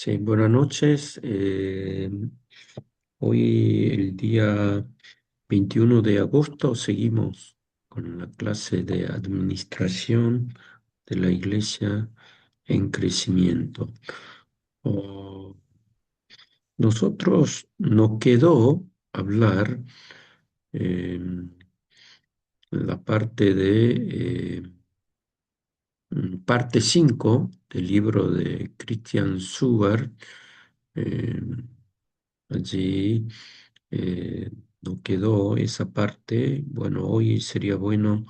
Sí, buenas noches. Hoy, el día 21 de agosto, seguimos con la clase de administración de la Iglesia en crecimiento. Oh, nosotros nos quedó hablar la parte parte 5 del libro de Christian Sugar. eh, Allí no quedó esa parte. Bueno, hoy sería bueno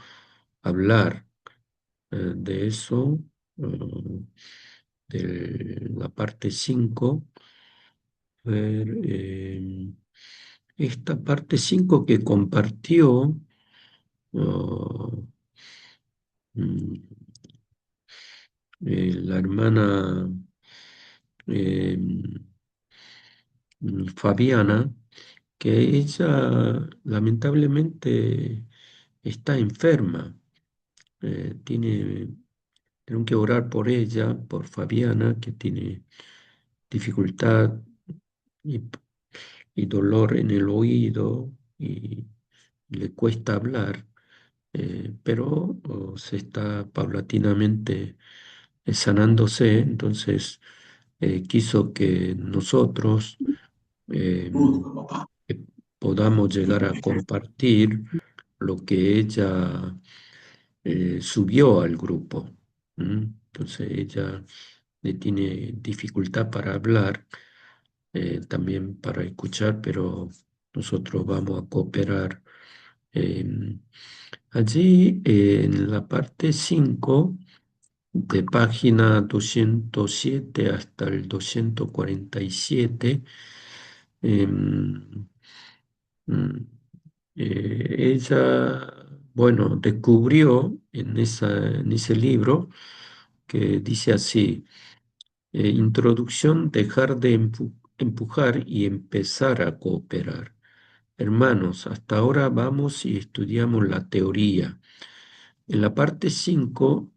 hablar de eso, de la parte 5. Ver, esta parte 5 que compartió oh, mm, la hermana eh, Fabiana, que ella lamentablemente está enferma. Tengo que orar por ella, por Fabiana, que tiene dificultad y, y dolor en el oído y le cuesta hablar, pero se está paulatinamente sanándose. Entonces quiso que nosotros eh, eh, podamos llegar a compartir lo que ella subió al grupo. Entonces ella tiene dificultad para hablar, también para escuchar, pero nosotros vamos a cooperar. Eh, Allí, en la parte 5 de página 207 hasta el 247, em, mm, ella, bueno, descubrió en ese libro que dice así: introducción, dejar de empujar y empezar a cooperar. Hermanos, hasta ahora vamos y estudiamos la teoría. En la parte 5,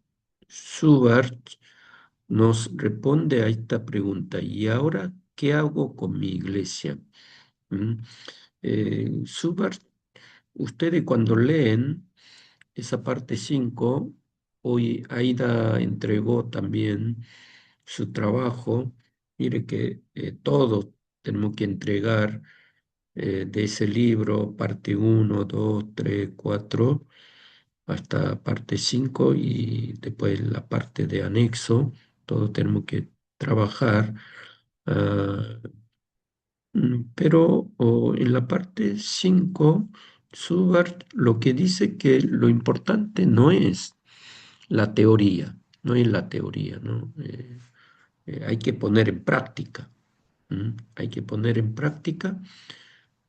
Schubert nos responde a esta pregunta: ¿y ahora qué hago con mi iglesia? ¿Mm? Schubert, ustedes cuando leen esa parte 5, hoy Aida entregó también su trabajo. Mire que todos tenemos que entregar de ese libro, parte uno, 2, 3, 4, hasta parte 5, y después la parte de anexo. Todos tenemos que trabajar. ah, pero en la parte 5, Schubert lo que dice que lo importante no es la teoría, no es la teoría, ¿no? Hay que poner en práctica. Hay que poner en práctica,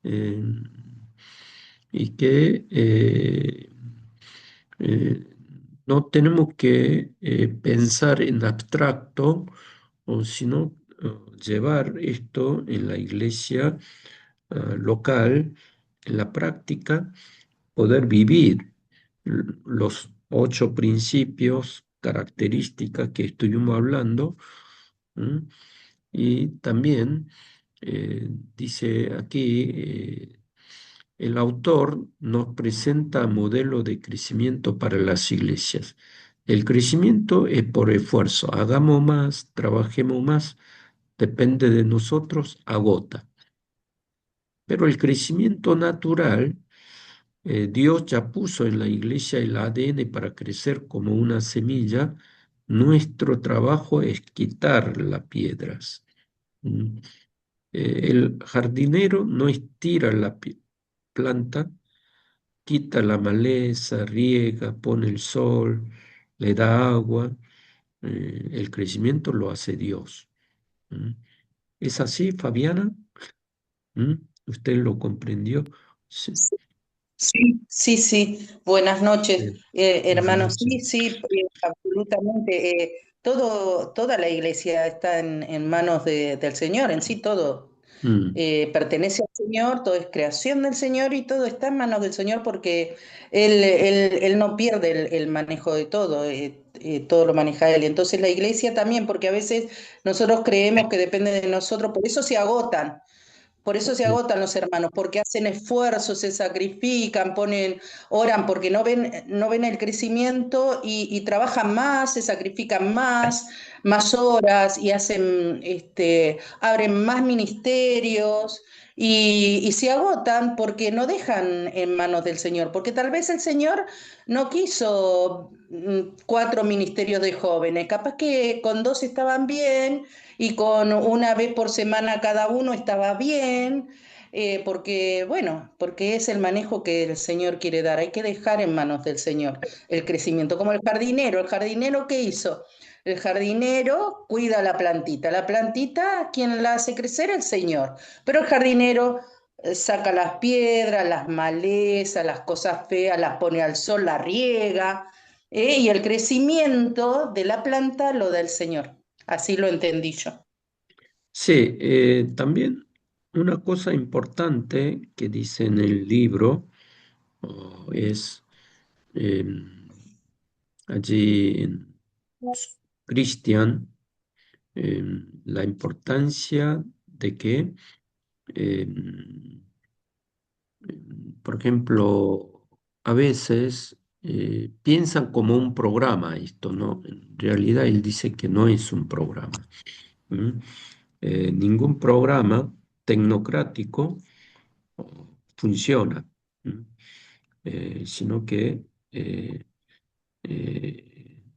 eh, y que eh, no tenemos que pensar en abstracto, o sino llevar esto en la iglesia local, en la práctica, poder vivir los 8 principios, características que estuvimos hablando. ¿m? Y también dice aquí, el autor nos presenta modelo de crecimiento para las iglesias. El crecimiento es por esfuerzo. Hagamos más, trabajemos más, depende de nosotros, agota. Pero el crecimiento natural, Dios ya puso en la iglesia el ADN para crecer como una semilla. Nuestro trabajo es quitar las piedras. ¿Mm? El jardinero no estira la planta, quita la maleza, riega, pone el sol, le da agua. El crecimiento lo hace Dios. ¿Mm? ¿Es así, Fabiana? ¿Mm? ¿Usted lo comprendió? Sí. Sí, sí, sí. Buenas noches, Buenas hermanos. noches. Sí, sí, absolutamente. Toda la iglesia está en manos del Señor, en sí todo. mm, pertenece al Señor, todo es creación del Señor y todo está en manos del Señor porque Él no pierde el manejo de todo, todo lo maneja Él. Entonces la iglesia también, porque a veces nosotros creemos que depende de nosotros, por eso se agotan. Por eso se sí, agotan los hermanos, porque hacen esfuerzos, se sacrifican, ponen, oran, porque no ven el crecimiento y trabajan más, se sacrifican más, más horas y hacen, abren más ministerios y se agotan porque no dejan en manos del Señor, porque tal vez el Señor no quiso cuatro ministerios de jóvenes, capaz que con dos estaban bien y con una vez por semana cada uno estaba bien, porque, bueno, porque es el manejo que el Señor quiere dar. Hay que dejar en manos del Señor el crecimiento, como el jardinero. ¿El jardinero qué hizo? El jardinero cuida la plantita, ¿quién la hace crecer? El Señor. Pero el jardinero saca las piedras, las malezas, las cosas feas, las pone al sol, la riega, y el crecimiento de la planta lo da el Señor. Así lo entendí yo. sí, también una cosa importante que dice en el libro es allí en Christian la importancia de que, por ejemplo, a veces piensan como un programa esto, ¿no? En realidad él dice que no es un programa. ¿M? Ningún programa tecnocrático funciona, ¿m? Sino que,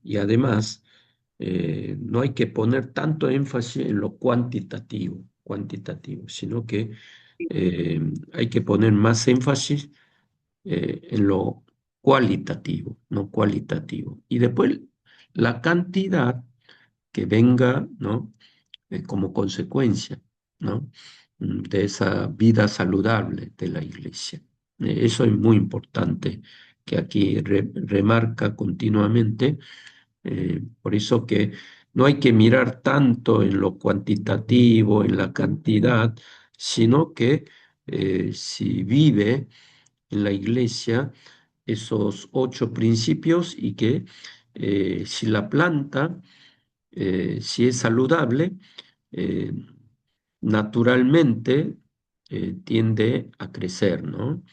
y además, no hay que poner tanto énfasis en lo cuantitativo, sino que eh, hay que poner más énfasis en lo cualitativo, no cualitativo. Y después la cantidad que venga, ¿no? Como consecuencia, ¿no? De esa vida saludable de la iglesia. Eso es muy importante que aquí remarca continuamente, por eso que no hay que mirar tanto en lo cuantitativo, en la cantidad, sino que si vive en la iglesia esos 8 principios y que si la planta, si es saludable, eh, naturalmente tiende a crecer, ¿no?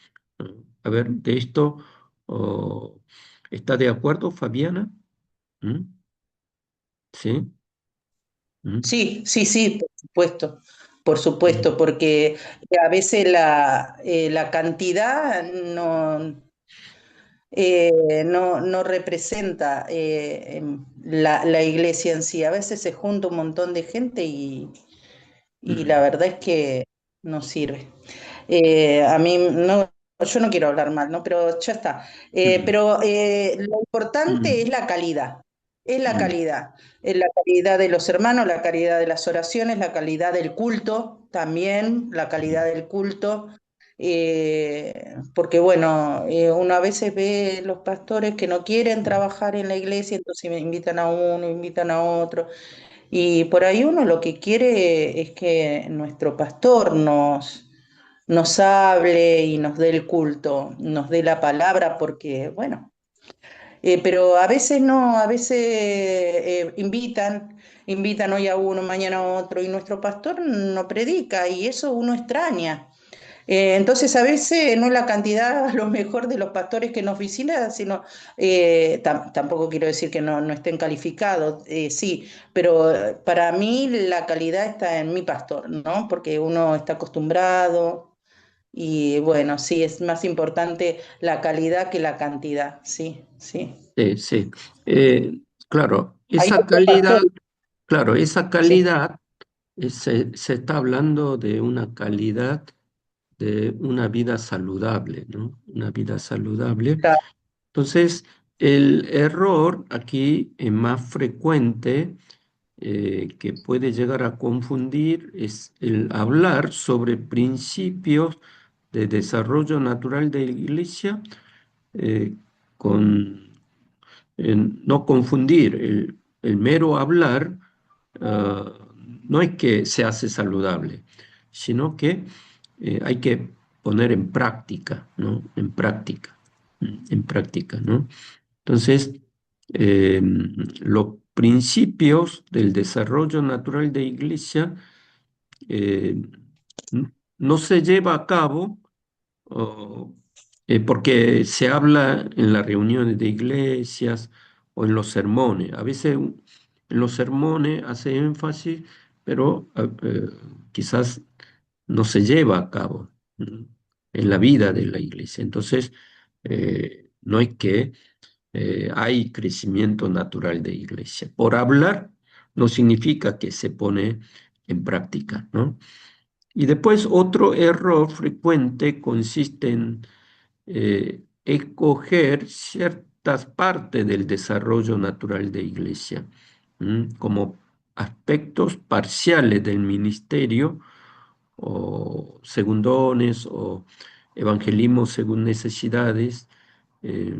A ver, de esto, oh, ¿está de acuerdo, Fabiana? ¿Mm? ¿Sí? ¿Mm? Sí, sí, sí, por Mm. supuesto, porque a veces la cantidad no representa la iglesia en sí. A veces se junta un montón de gente y la Mm. verdad es que no sirve. A mí no, yo no quiero hablar mal, ¿no? Pero ya está. Mm. Pero lo importante es Mm. la calidad, es la Mm. calidad. Es la calidad de los hermanos, la calidad de las oraciones, la calidad del culto también, la calidad del culto. Porque bueno, uno a veces ve los pastores que no quieren trabajar en la iglesia, entonces me invitan a uno, invitan a otro. Y por ahí uno lo que quiere es que nuestro pastor nos hable y nos dé el culto, nos dé la palabra, porque, bueno, pero a veces no, a veces invitan hoy a uno, mañana a otro, y nuestro pastor no predica, y eso uno extraña. Entonces, a veces no es la cantidad a lo mejor de los pastores que nos visitan, sino, tampoco quiero decir que no estén calificados, sí, pero para mí la calidad está en mi pastor, ¿no? Porque uno está acostumbrado y bueno, sí, es más importante la calidad que la cantidad, sí, sí. Sí. Eh, claro, Hay esa otros calidad, pastores, claro, esa sí, calidad se está hablando de una calidad de una vida saludable, ¿no? Una vida saludable. claro, Entonces, el error aquí más frecuente que puede llegar a confundir es el hablar sobre principios de desarrollo natural de la iglesia eh, con no confundir el mero hablar, ah, no es que se hace saludable, sino que hay que poner en práctica, ¿no? En práctica, en práctica, ¿no? Entonces, los principios del desarrollo natural de iglesia eh, no se lleva a cabo o, porque se habla en las reuniones de iglesias o en los sermones. A veces en los sermones hace énfasis, pero quizás no se lleva a cabo, ¿no? En la vida de la iglesia. Entonces, no es que hay crecimiento natural de iglesia. Por hablar no significa que se pone en práctica, ¿no? Y después otro error frecuente consiste en escoger ciertas partes del desarrollo natural de iglesia, como aspectos parciales del ministerio o segundones o evangelismo según necesidades, eh,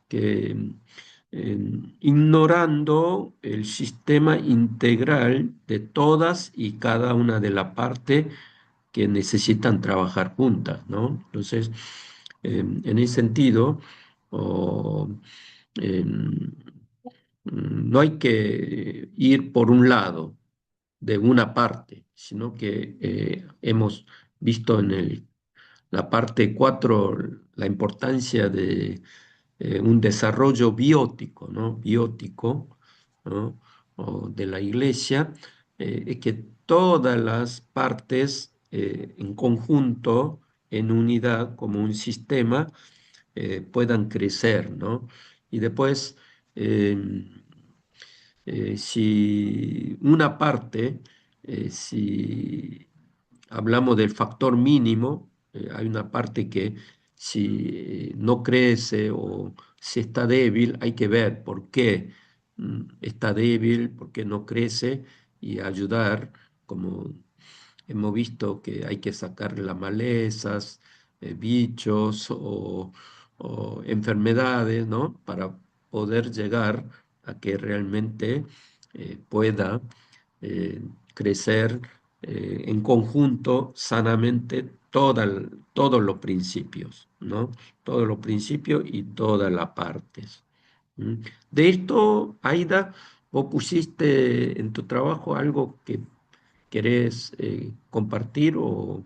que ignorando el sistema integral de todas y cada una de las partes que necesitan trabajar juntas, ¿no? Entonces, en ese sentido, o, em, no hay que ir por un lado de una parte, sino que hemos visto en la parte 4 la importancia de un desarrollo biótico, ¿no? Biótico, ¿no? O de la iglesia, es que todas las partes en conjunto, en unidad, como un sistema, puedan crecer, ¿no? Y después, eh, si una parte, si hablamos del factor mínimo, hay una parte que si no crece o si está débil, hay que ver por qué está débil, por qué no crece y ayudar, como hemos visto que hay que sacar las malezas, bichos o enfermedades, ¿no? Para poder llegar a que realmente pueda crecer en conjunto sanamente todos los principios, ¿no? Todos los principios y todas las partes. ¿Mm? De esto, Aida, vos pusiste en tu trabajo algo que querés compartir o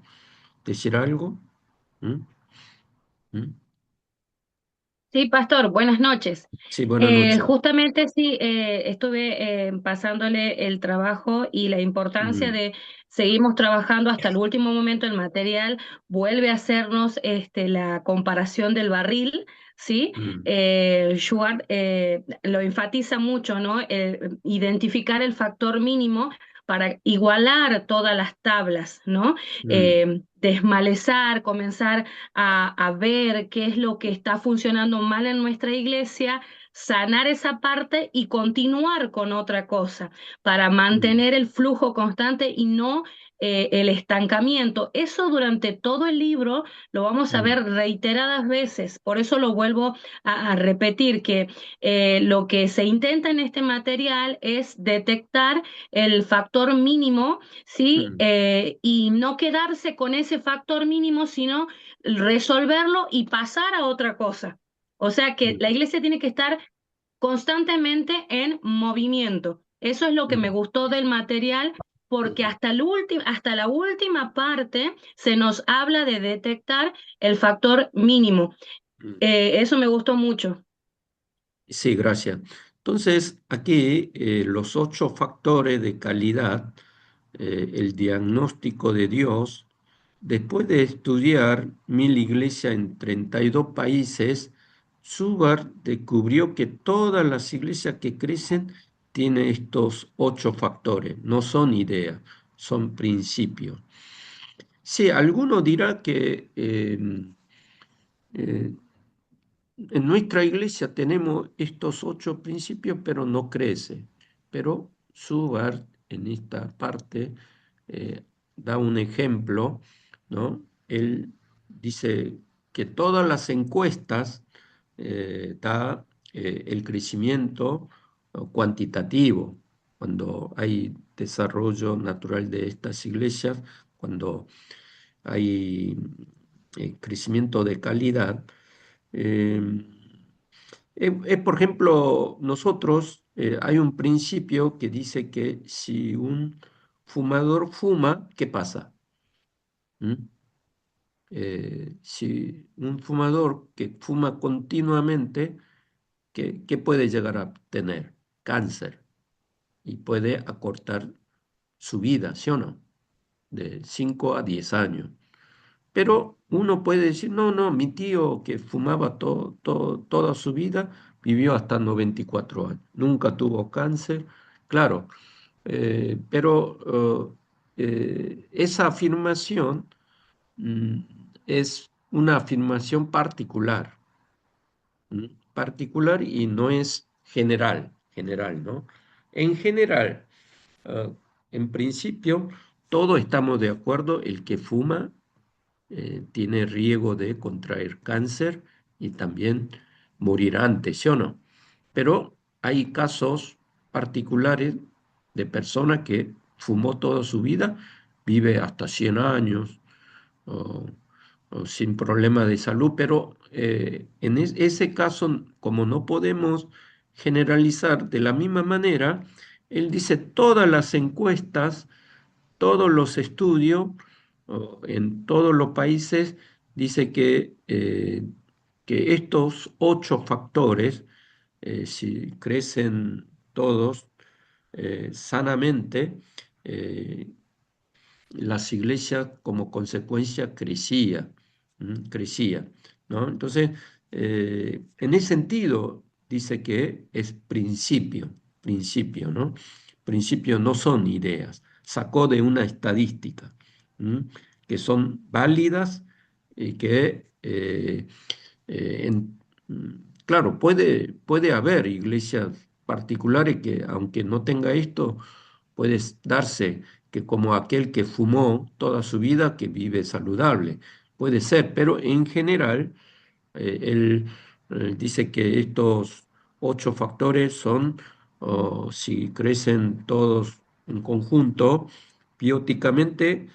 decir algo. ¿Mm? ¿Mm? Sí, Pastor, buenas noches. Sí, buenas noches. Justamente sí, estuve pasándole el trabajo y la importancia Mm, de seguimos trabajando hasta el último momento. El material vuelve a hacernos la comparación del barril, ¿sí? mm, Schwartz lo enfatiza mucho, ¿no? Identificar el factor mínimo para igualar todas las tablas, ¿no? mm, Desmalezar, comenzar a ver qué es lo que está funcionando mal en nuestra iglesia, sanar esa parte y continuar con otra cosa para mm, mantener el flujo constante y no el estancamiento. Eso durante todo el libro lo vamos a mm, ver reiteradas veces. Por eso lo vuelvo a repetir, que lo que se intenta en este material es detectar el factor mínimo, ¿sí? mm, Y no quedarse con ese factor mínimo, sino resolverlo y pasar a otra cosa. O sea que la mm, iglesia tiene que estar constantemente en movimiento. Eso es lo que me mm, gustó del material, porque mm, hasta la última parte se nos habla de detectar el factor mínimo. mm. Eso me gustó mucho. Sí, gracias. Entonces, aquí los 8 factores de calidad, el diagnóstico de Dios, después de estudiar 1000 iglesias en 32 países, Subar descubrió que todas las iglesias que crecen tienen estos 8 factores. No son ideas, son principios. Sí, alguno dirá que eh, en nuestra iglesia tenemos estos 8 principios, pero no crece. Pero Subar en esta parte eh, da un ejemplo, ¿no? Él dice que todas las encuestas da el crecimiento cuantitativo. Cuando hay desarrollo natural de estas iglesias, cuando hay crecimiento de calidad. Eh, por ejemplo, nosotros hay un principio que dice que si un fumador fuma, ¿qué pasa? ¿Mm? Si un fumador que fuma continuamente, ¿qué puede llegar a tener? Cáncer y puede acortar su vida, ¿sí o no? De 5 a 10 años. Pero uno puede decir, no, no, mi tío que fumaba toda su vida vivió hasta 94 años, nunca tuvo cáncer, claro, pero esa afirmación mm, es una afirmación particular, particular y no es general, ¿no? En general, ah, en principio, todos estamos de acuerdo, el que fuma tiene riesgo de contraer cáncer y también morir antes, ¿sí o no? Pero hay casos particulares de personas que fumó toda su vida, vive hasta 100 años o, o sin problema de salud, pero en ese caso, como no podemos generalizar de la misma manera, él dice todas las encuestas, todos los estudios en todos los países dice que estos 8 factores, si crecen todos sanamente, eh, las iglesias como consecuencia crecía, ¿no? Entonces, en ese sentido, dice que es principio, ¿no? Principios no son ideas, sacó de una estadística, ¿m? Que son válidas y que, claro, puede haber iglesias particulares que, aunque no tenga esto, puede darse que como aquel que fumó toda su vida, que vive saludable. Puede ser, pero en general, él dice que estos 8 factores son, o si crecen todos en conjunto, bióticamente,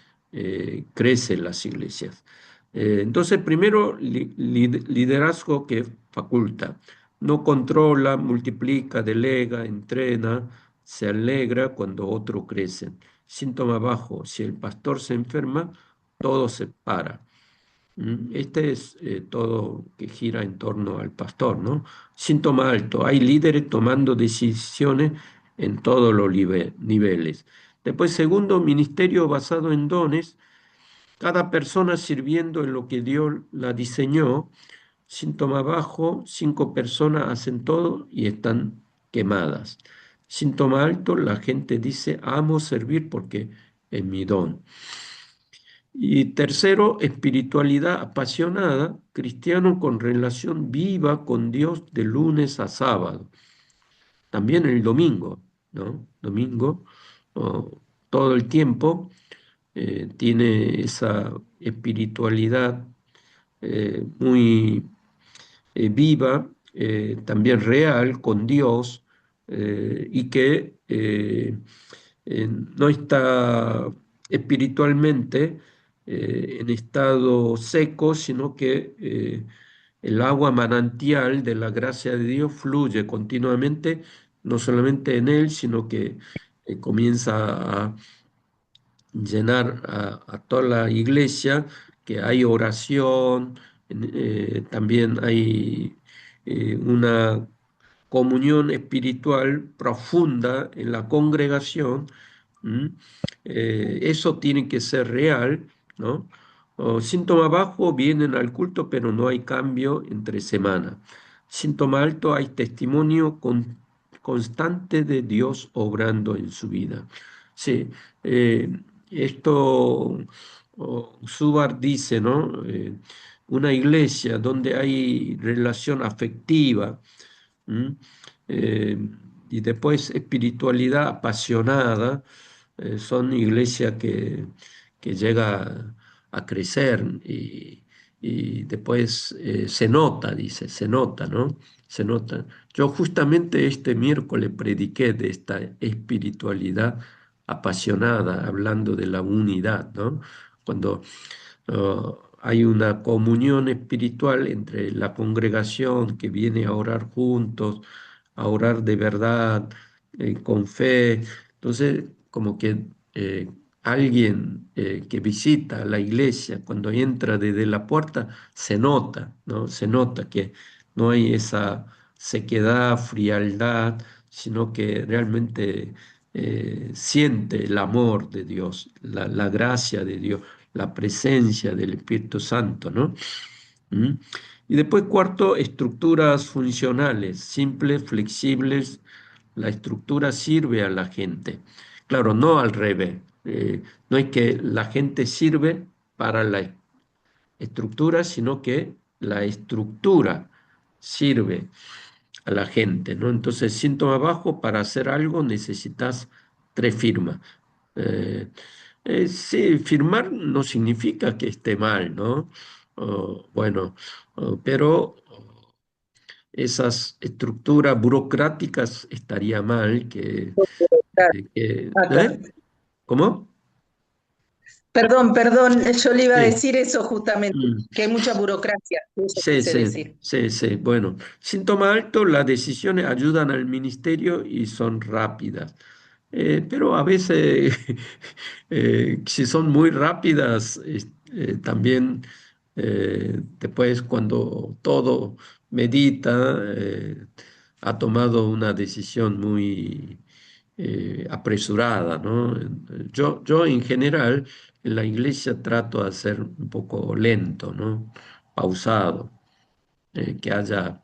crecen las iglesias. Entonces, primero, liderazgo que faculta. No controla, multiplica, delega, entrena, se alegra cuando otros crecen. Síntoma bajo, si el pastor se enferma, todo se para. Este es todo que gira en torno al pastor, ¿no? Síntoma alto, hay líderes tomando decisiones en todos los niveles. Después, segundo, ministerio basado en dones, cada persona sirviendo en lo que Dios la diseñó. Síntoma bajo, 5 personas hacen todo y están quemadas. Síntoma alto, la gente dice, amo servir porque es mi don. Y tercero, espiritualidad apasionada, cristiano con relación viva con Dios de lunes a sábado. También el domingo, ¿no? Domingo, oh, todo el tiempo tiene esa espiritualidad muy viva, también real con Dios, y que no está espiritualmente en estado seco, sino que el agua manantial de la gracia de Dios fluye continuamente, no solamente en él, sino que comienza a llenar a toda la iglesia, que hay oración, también hay una comunión espiritual profunda en la congregación. ¿m? Eso tiene que ser real, ¿no? Síntoma bajo, vienen al culto, pero no hay cambio entre semana. Síntoma alto, hay testimonio constante de Dios obrando en su vida. Sí, esto Subar dice, ¿no? Una iglesia donde hay relación afectiva, ¿m? Eh, y después espiritualidad apasionada, son iglesias que llega a crecer y después se nota, dice, se nota, ¿no? Se nota. Yo justamente este miércoles prediqué de esta espiritualidad apasionada hablando de la unidad, ¿no? Cuando hay una comunión espiritual entre la congregación que viene a orar juntos, a orar de verdad, con fe. Entonces, como que alguien que visita la iglesia, cuando entra desde la puerta, se nota, ¿no? Se nota que no hay esa sequedad, frialdad, sino que realmente siente el amor de Dios, la gracia de Dios, la presencia del Espíritu Santo, ¿no? ¿Mm? Y después, cuarto, estructuras funcionales, simples, flexibles. La estructura sirve a la gente. Claro, no al revés. No es que la gente sirve para la estructura, sino que la estructura sirve a la gente, ¿no? Entonces, síntoma bajo, para hacer algo necesitas tres firmas. Eh, sí, firmar no significa que esté mal, ¿no? Bueno, pero esas estructuras burocráticas estaría mal Ah, claro. ¿eh? ¿Cómo? Perdón, perdón, yo le iba a Sí. decir eso justamente, Mm. que hay mucha burocracia, eso Sí, quise sí, decir. sí, sí. Bueno, síntoma alto, las decisiones ayudan al ministerio y son rápidas. Pero a veces, si son muy rápidas, también después cuando todo medita, ha tomado una decisión muy apresurada, ¿no? Yo en general en la iglesia trato de ser un poco lento, ¿no? Pausado, que haya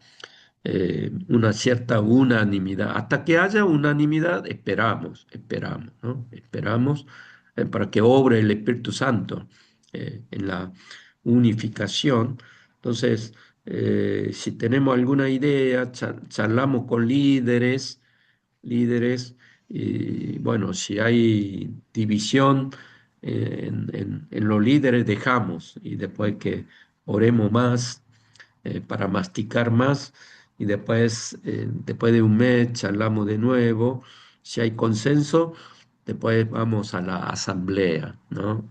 una cierta unanimidad. Hasta que haya unanimidad, esperamos, ¿no? Esperamos para que obre el Espíritu Santo en la unificación. Entonces, si tenemos alguna idea, charlamos con líderes, y bueno, si hay división en los líderes, dejamos y después que oremos más para masticar más y después, después de un mes, charlamos de nuevo. Si hay consenso, después vamos a la asamblea, ¿no?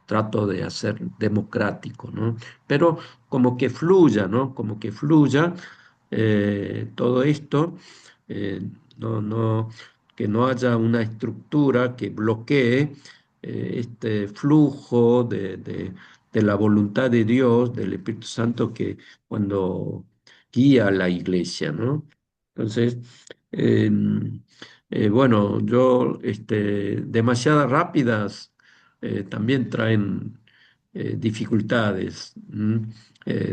Trato de hacer democrático, ¿no? Pero como que fluya, ¿no? Como que fluya todo esto, eh, que no haya una estructura que bloquee este flujo de la voluntad de Dios, del Espíritu Santo, que cuando guía a la iglesia, ¿no? Entonces, eh, bueno, demasiadas rápidas también traen dificultades,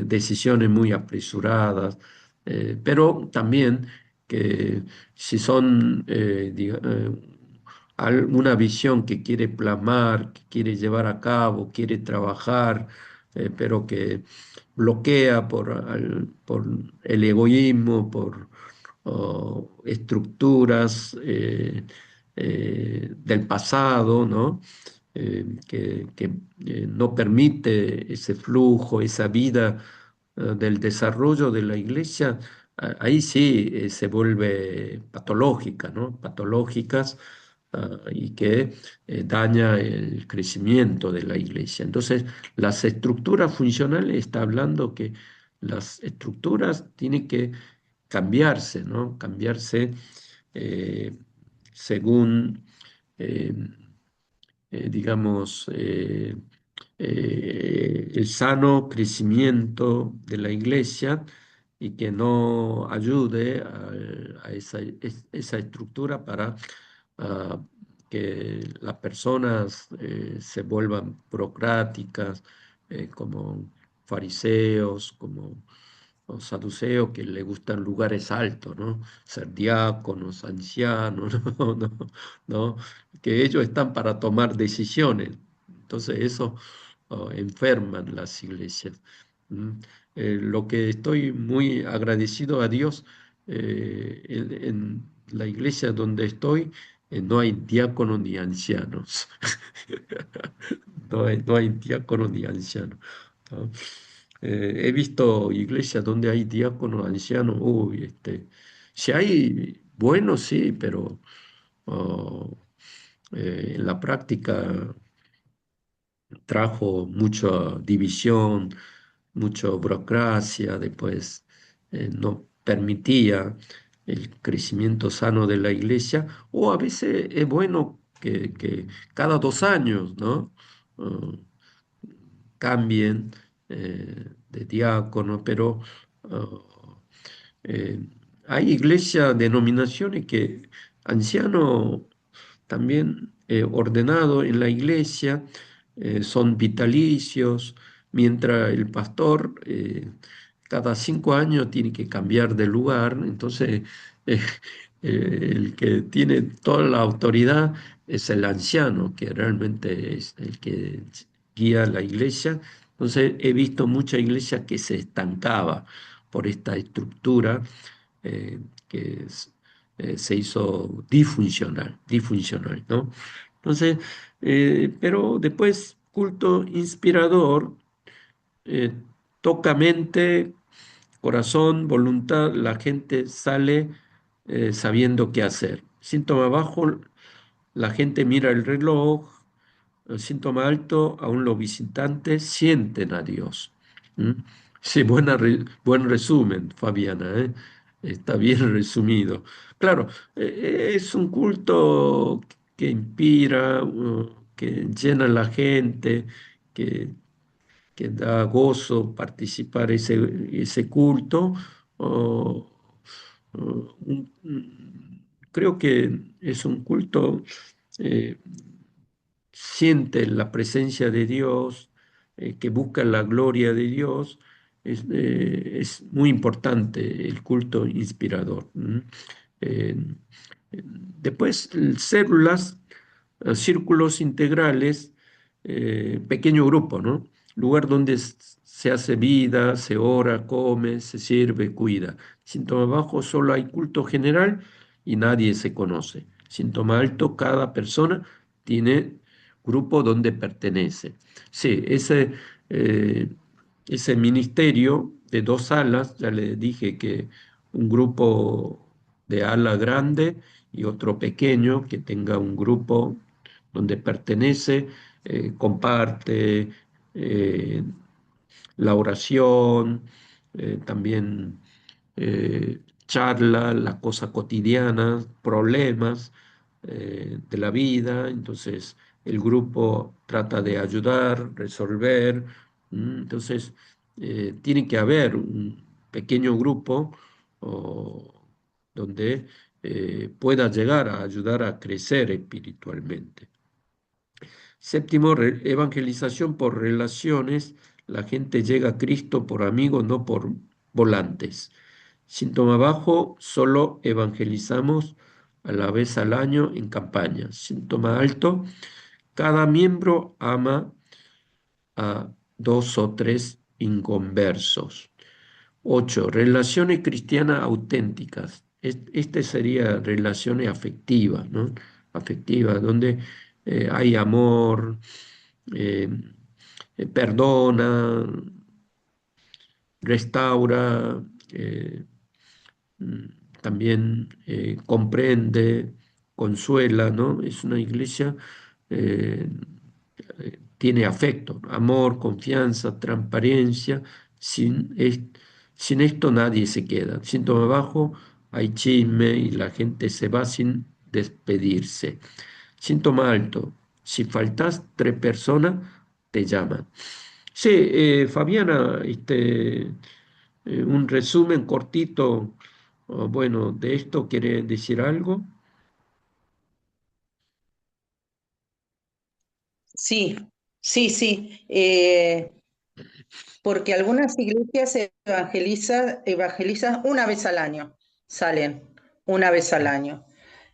decisiones muy apresuradas, pero también que si son una visión que quiere plasmar, que quiere llevar a cabo, quiere trabajar, pero que bloquea por el egoísmo, por estructuras del pasado, ¿no? Que no permite ese flujo, esa vida del desarrollo de la iglesia. Ahí sí se vuelve patológica, ¿no? Patológicas, y que daña el crecimiento de la iglesia. Entonces, las estructuras funcionales, está hablando que las estructuras tienen que cambiarse, ¿no? Cambiarse eh, según, eh, digamos, el sano crecimiento de la iglesia, y que no ayude a esa estructura para ah, que las personas se vuelvan burocráticas, como fariseos, como los saduceos, que le gustan lugares altos, ¿no? Ser diáconos, ancianos, ¿no? Que ellos están para tomar decisiones. Entonces eso enferman las iglesias. ¿Mm? Lo que estoy muy agradecido a Dios, en la iglesia donde estoy, no hay diáconos ni ancianos. No hay diácono ni anciano, ¿no? He visto iglesias donde hay diáconos ancianos, uy, si hay buenos, sí, pero oh, En la práctica trajo mucha división, mucha burocracia, después no permitía el crecimiento sano de la iglesia, o a veces es bueno que cada 2 años, ¿no? Uh, Cambien de diácono, pero uh, eh, hay iglesias, denominaciones que ancianos también ordenados en la iglesia son vitalicios, mientras el pastor cada 5 años tiene que cambiar de lugar, entonces eh, el que tiene toda la autoridad es el anciano, que realmente es el que guía la iglesia. Entonces he visto muchas iglesias que se estancaba por esta estructura eh, que se hizo disfuncional, ¿no? Entonces, pero después culto inspirador, eh, toca mente, corazón, voluntad, la gente sale sabiendo qué hacer. Síntoma bajo, la gente mira el reloj. El síntoma alto, aún los visitantes sienten a Dios. ¿Mm? Sí, buen resumen, Fabiana, ¿eh? Está bien resumido. Claro, es un culto que inspira, que llena a la gente, que, que da gozo participar ese culto. o- Creo que es un culto eh, siente la presencia de Dios, que busca la gloria de Dios, es muy importante el culto inspirador. ¿M? Eh, Después, células, círculos integrales, pequeño grupo, ¿no? Lugar donde se hace vida, se ora, come, se sirve, cuida. Síntoma bajo, solo hay culto general y nadie se conoce. Síntoma alto, cada persona tiene grupo donde pertenece. Sí, eh, ese ministerio de 2 alas, ya le dije que un grupo de ala grande y otro pequeño que tenga un grupo donde pertenece, comparte eh, la oración, también charla, la cosa cotidiana, problemas de la vida. Entonces, el grupo trata de ayudar, resolver. Entonces, tiene que haber un pequeño grupo o, donde pueda llegar a ayudar a crecer espiritualmente. Séptimo, evangelización por relaciones. La gente llega a Cristo por amigos, no por volantes. Síntoma bajo, solo evangelizamos a la vez al año en campaña. Síntoma alto, cada miembro ama a 2 o 3 inconversos. 8, relaciones cristianas auténticas. Este sería relaciones afectivas, ¿no? Afectivas, donde hay amor, eh, perdona, restaura, eh, mm, también comprende, consuela, ¿no? Es una iglesia, eh, tiene afecto, amor, confianza, transparencia. Sin, sin esto nadie se queda. Síntoma bajo, hay chisme y la gente se va sin despedirse. Síntoma alto, si faltas 3 personas, te llaman. Sí, Fabiana, un resumen cortito, bueno, de esto, ¿quiere decir algo? Sí, sí, sí. Porque algunas iglesias evangelizan una vez al año, salen una vez al año.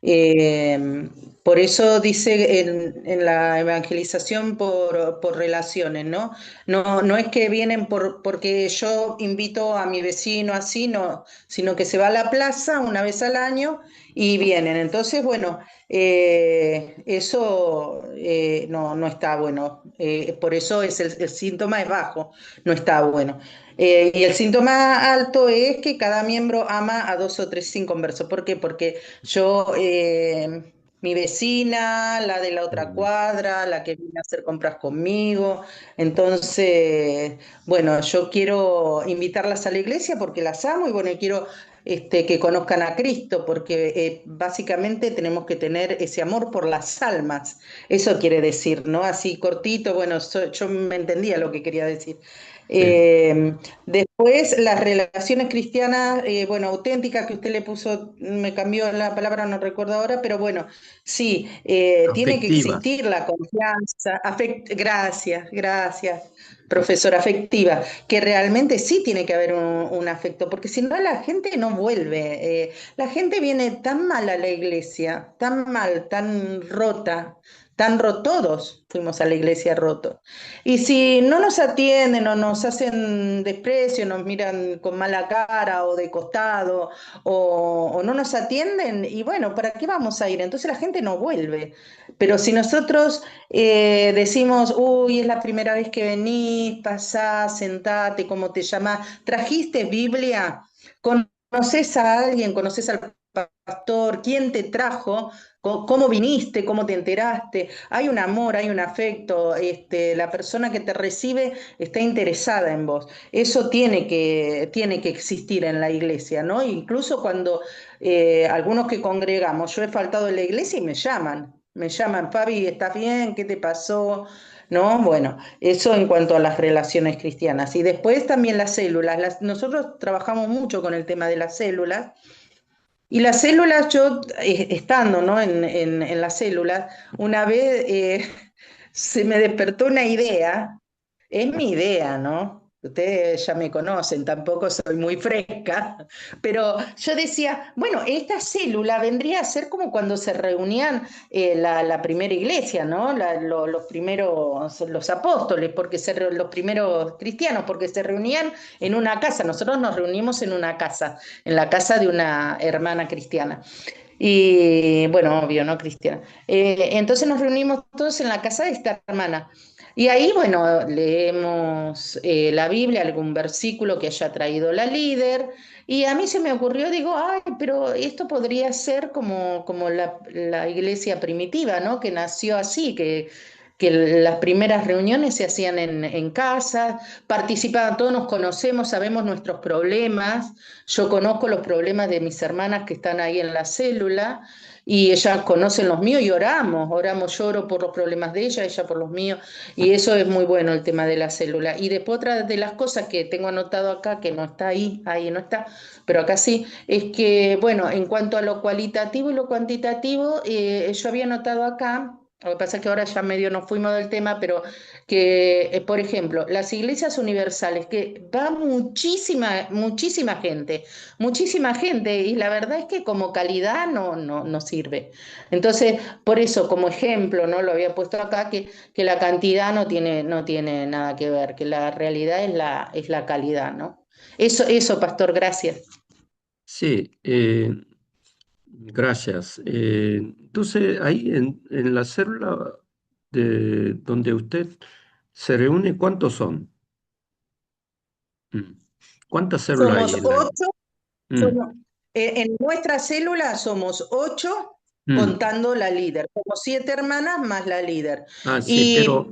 Eh, por eso dice en la evangelización por relaciones, ¿no? No, no es que vienen porque yo invito a mi vecino así, no, sino que se va a la plaza una vez al año y vienen. Entonces, bueno, eso no, no está bueno. Por eso el síntoma es bajo, no está bueno. Y el síntoma alto es que cada miembro ama a 2 o 3 inconversos. ¿Por qué? Porque yo mi vecina, la de la otra Mm, cuadra, la que viene a hacer compras conmigo. Entonces, bueno, yo quiero invitarlas a la iglesia porque las amo y bueno, y quiero que conozcan a Cristo, porque básicamente tenemos que tener ese amor por las almas. Eso quiere decir, ¿no? Así cortito, bueno, yo me entendía lo que quería decir. sí, Eh, Después, las relaciones cristianas, bueno, auténticas, que usted le puso, me cambió la palabra, no recuerdo ahora, pero bueno, sí, tiene que afectivas. existir la confianza, gracias, gracias, profesora, afectiva, que realmente sí tiene que haber un afecto, porque si no la gente no vuelve. La gente viene tan mal a la iglesia, tan mal, tan rota, todos fuimos a la iglesia rotos. Y si no nos atienden o nos hacen desprecio, nos miran con mala cara o de costado o no nos atienden, y bueno, ¿para qué vamos a ir? Entonces la gente no vuelve. Pero si nosotros decimos, uy, es la primera vez que venís, pasá, sentate, ¿cómo te llamás? ¿Trajiste Biblia? ¿Conoces a alguien? ¿Conoces al pastor? ¿Quién te trajo? ¿Cómo viniste? ¿Cómo te enteraste? Hay un amor, hay un afecto, la persona que te recibe está interesada en vos. Eso tiene que existir en la iglesia, ¿no? Incluso cuando algunos que congregamos, yo he faltado en la iglesia y me llaman, Fabi, ¿estás bien? ¿Qué te pasó? ¿No? Bueno, eso en cuanto a las relaciones cristianas. Y después también las células. Nosotros trabajamos mucho con el tema de las células. Y las células, yo estando, ¿no? En las células, una vez se me despertó una idea, es mi idea, ¿no? Ustedes ya me conocen, tampoco soy muy fresca, pero yo decía, bueno, esta célula vendría a ser como cuando se reunían la primera iglesia, ¿no? Los primeros, los apóstoles, los primeros cristianos, porque se reunían en una casa. Nosotros nos reunimos en la casa de una hermana cristiana. Y bueno, obvio, ¿no? Cristiana. Entonces nos reunimos todos en la casa de esta hermana. Y ahí, bueno, leemos la Biblia, algún versículo que haya traído la líder. Y a mí se me ocurrió, digo, ay, pero esto podría ser como la iglesia primitiva, ¿no? Que nació así, que las primeras reuniones se hacían en casa, participaban todos, nos conocemos, sabemos nuestros problemas. Yo conozco los problemas de mis hermanas que están ahí en la célula y ellas conocen los míos y oramos, yo oro por los problemas de ella por los míos, y eso es muy bueno el tema de la célula. Y después otra de las cosas que tengo anotado acá, que no está ahí no está, pero acá sí, es que, bueno, en cuanto a lo cualitativo y lo cuantitativo, yo había anotado acá. Lo que pasa es que ahora ya medio nos fuimos del tema, pero que, por ejemplo, las iglesias universales, que va muchísima gente, y la verdad es que como calidad no sirve. Entonces, por eso, como ejemplo, ¿no? Lo había puesto acá, que la cantidad no tiene nada que ver, que la realidad es la calidad, ¿no? Eso, pastor, gracias. Sí, gracias. Entonces, ahí en la célula de donde usted se reúne, ¿cuántos son? Mm. ¿Cuántas células hay Somos en la... 8, Mm, en nuestra célula somos 8 mm. contando la líder. Somos 7 hermanas más la líder. Ah, sí, Y pero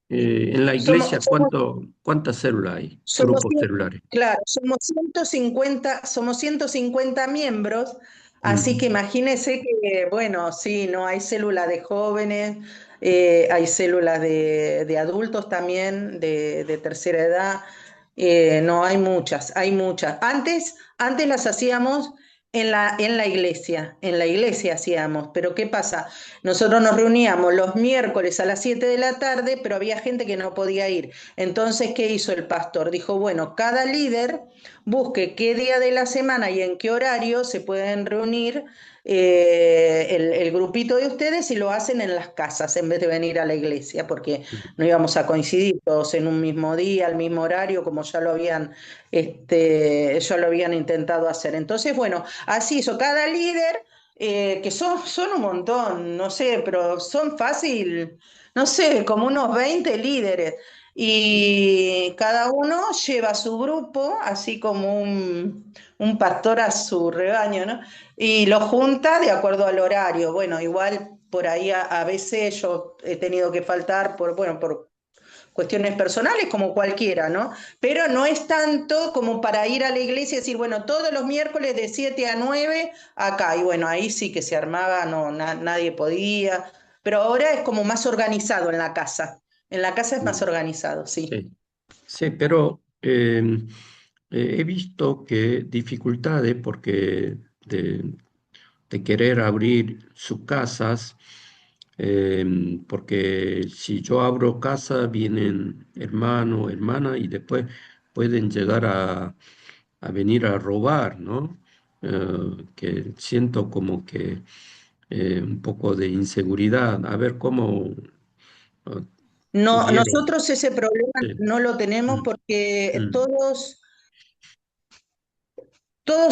en la iglesia, somos, somos ¿cuántas células hay? Somos, Grupos celulares. claro, somos 150 miembros, así que Mm, imagínese que, bueno, sí, no hay células de jóvenes, hay células de adultos también, de tercera edad, no, hay muchas. Antes las hacíamos en la iglesia hacíamos, pero ¿qué pasa? Nosotros nos reuníamos los miércoles a las 7 de la tarde, pero había gente que no podía ir. Entonces, ¿qué hizo el pastor? Dijo, bueno, cada líder busque qué día de la semana y en qué horario se pueden reunir el grupito de ustedes y lo hacen en las casas en vez de venir a la iglesia, porque no íbamos a coincidir todos en un mismo día, al mismo horario, como ya lo habían intentado hacer. Entonces, bueno, así hizo cada líder, que son un montón, no sé, pero son fácil, no sé, como unos 20 líderes. y cada uno lleva su grupo, así como un pastor a su rebaño, ¿no? Y lo junta de acuerdo al horario. Bueno, igual por ahí a veces yo he tenido que faltar bueno, por cuestiones personales como cualquiera, ¿no? Pero no es tanto como para ir a la iglesia y decir, bueno, todos los miércoles de 7 a 9 acá. Y bueno, ahí sí que se armaba, no, nadie podía. Pero ahora es como más organizado en la casa. En la casa es más Mm, organizado, sí. sí, sí, pero he visto que dificultades porque de querer abrir sus casas, porque si yo abro casa vienen hermano, hermana y después pueden llegar a venir a robar, ¿no? Que siento como que un poco de inseguridad. A ver cómo eh, No, pudieron. nosotros ese problema Sí. no lo tenemos Mm, porque mm, todos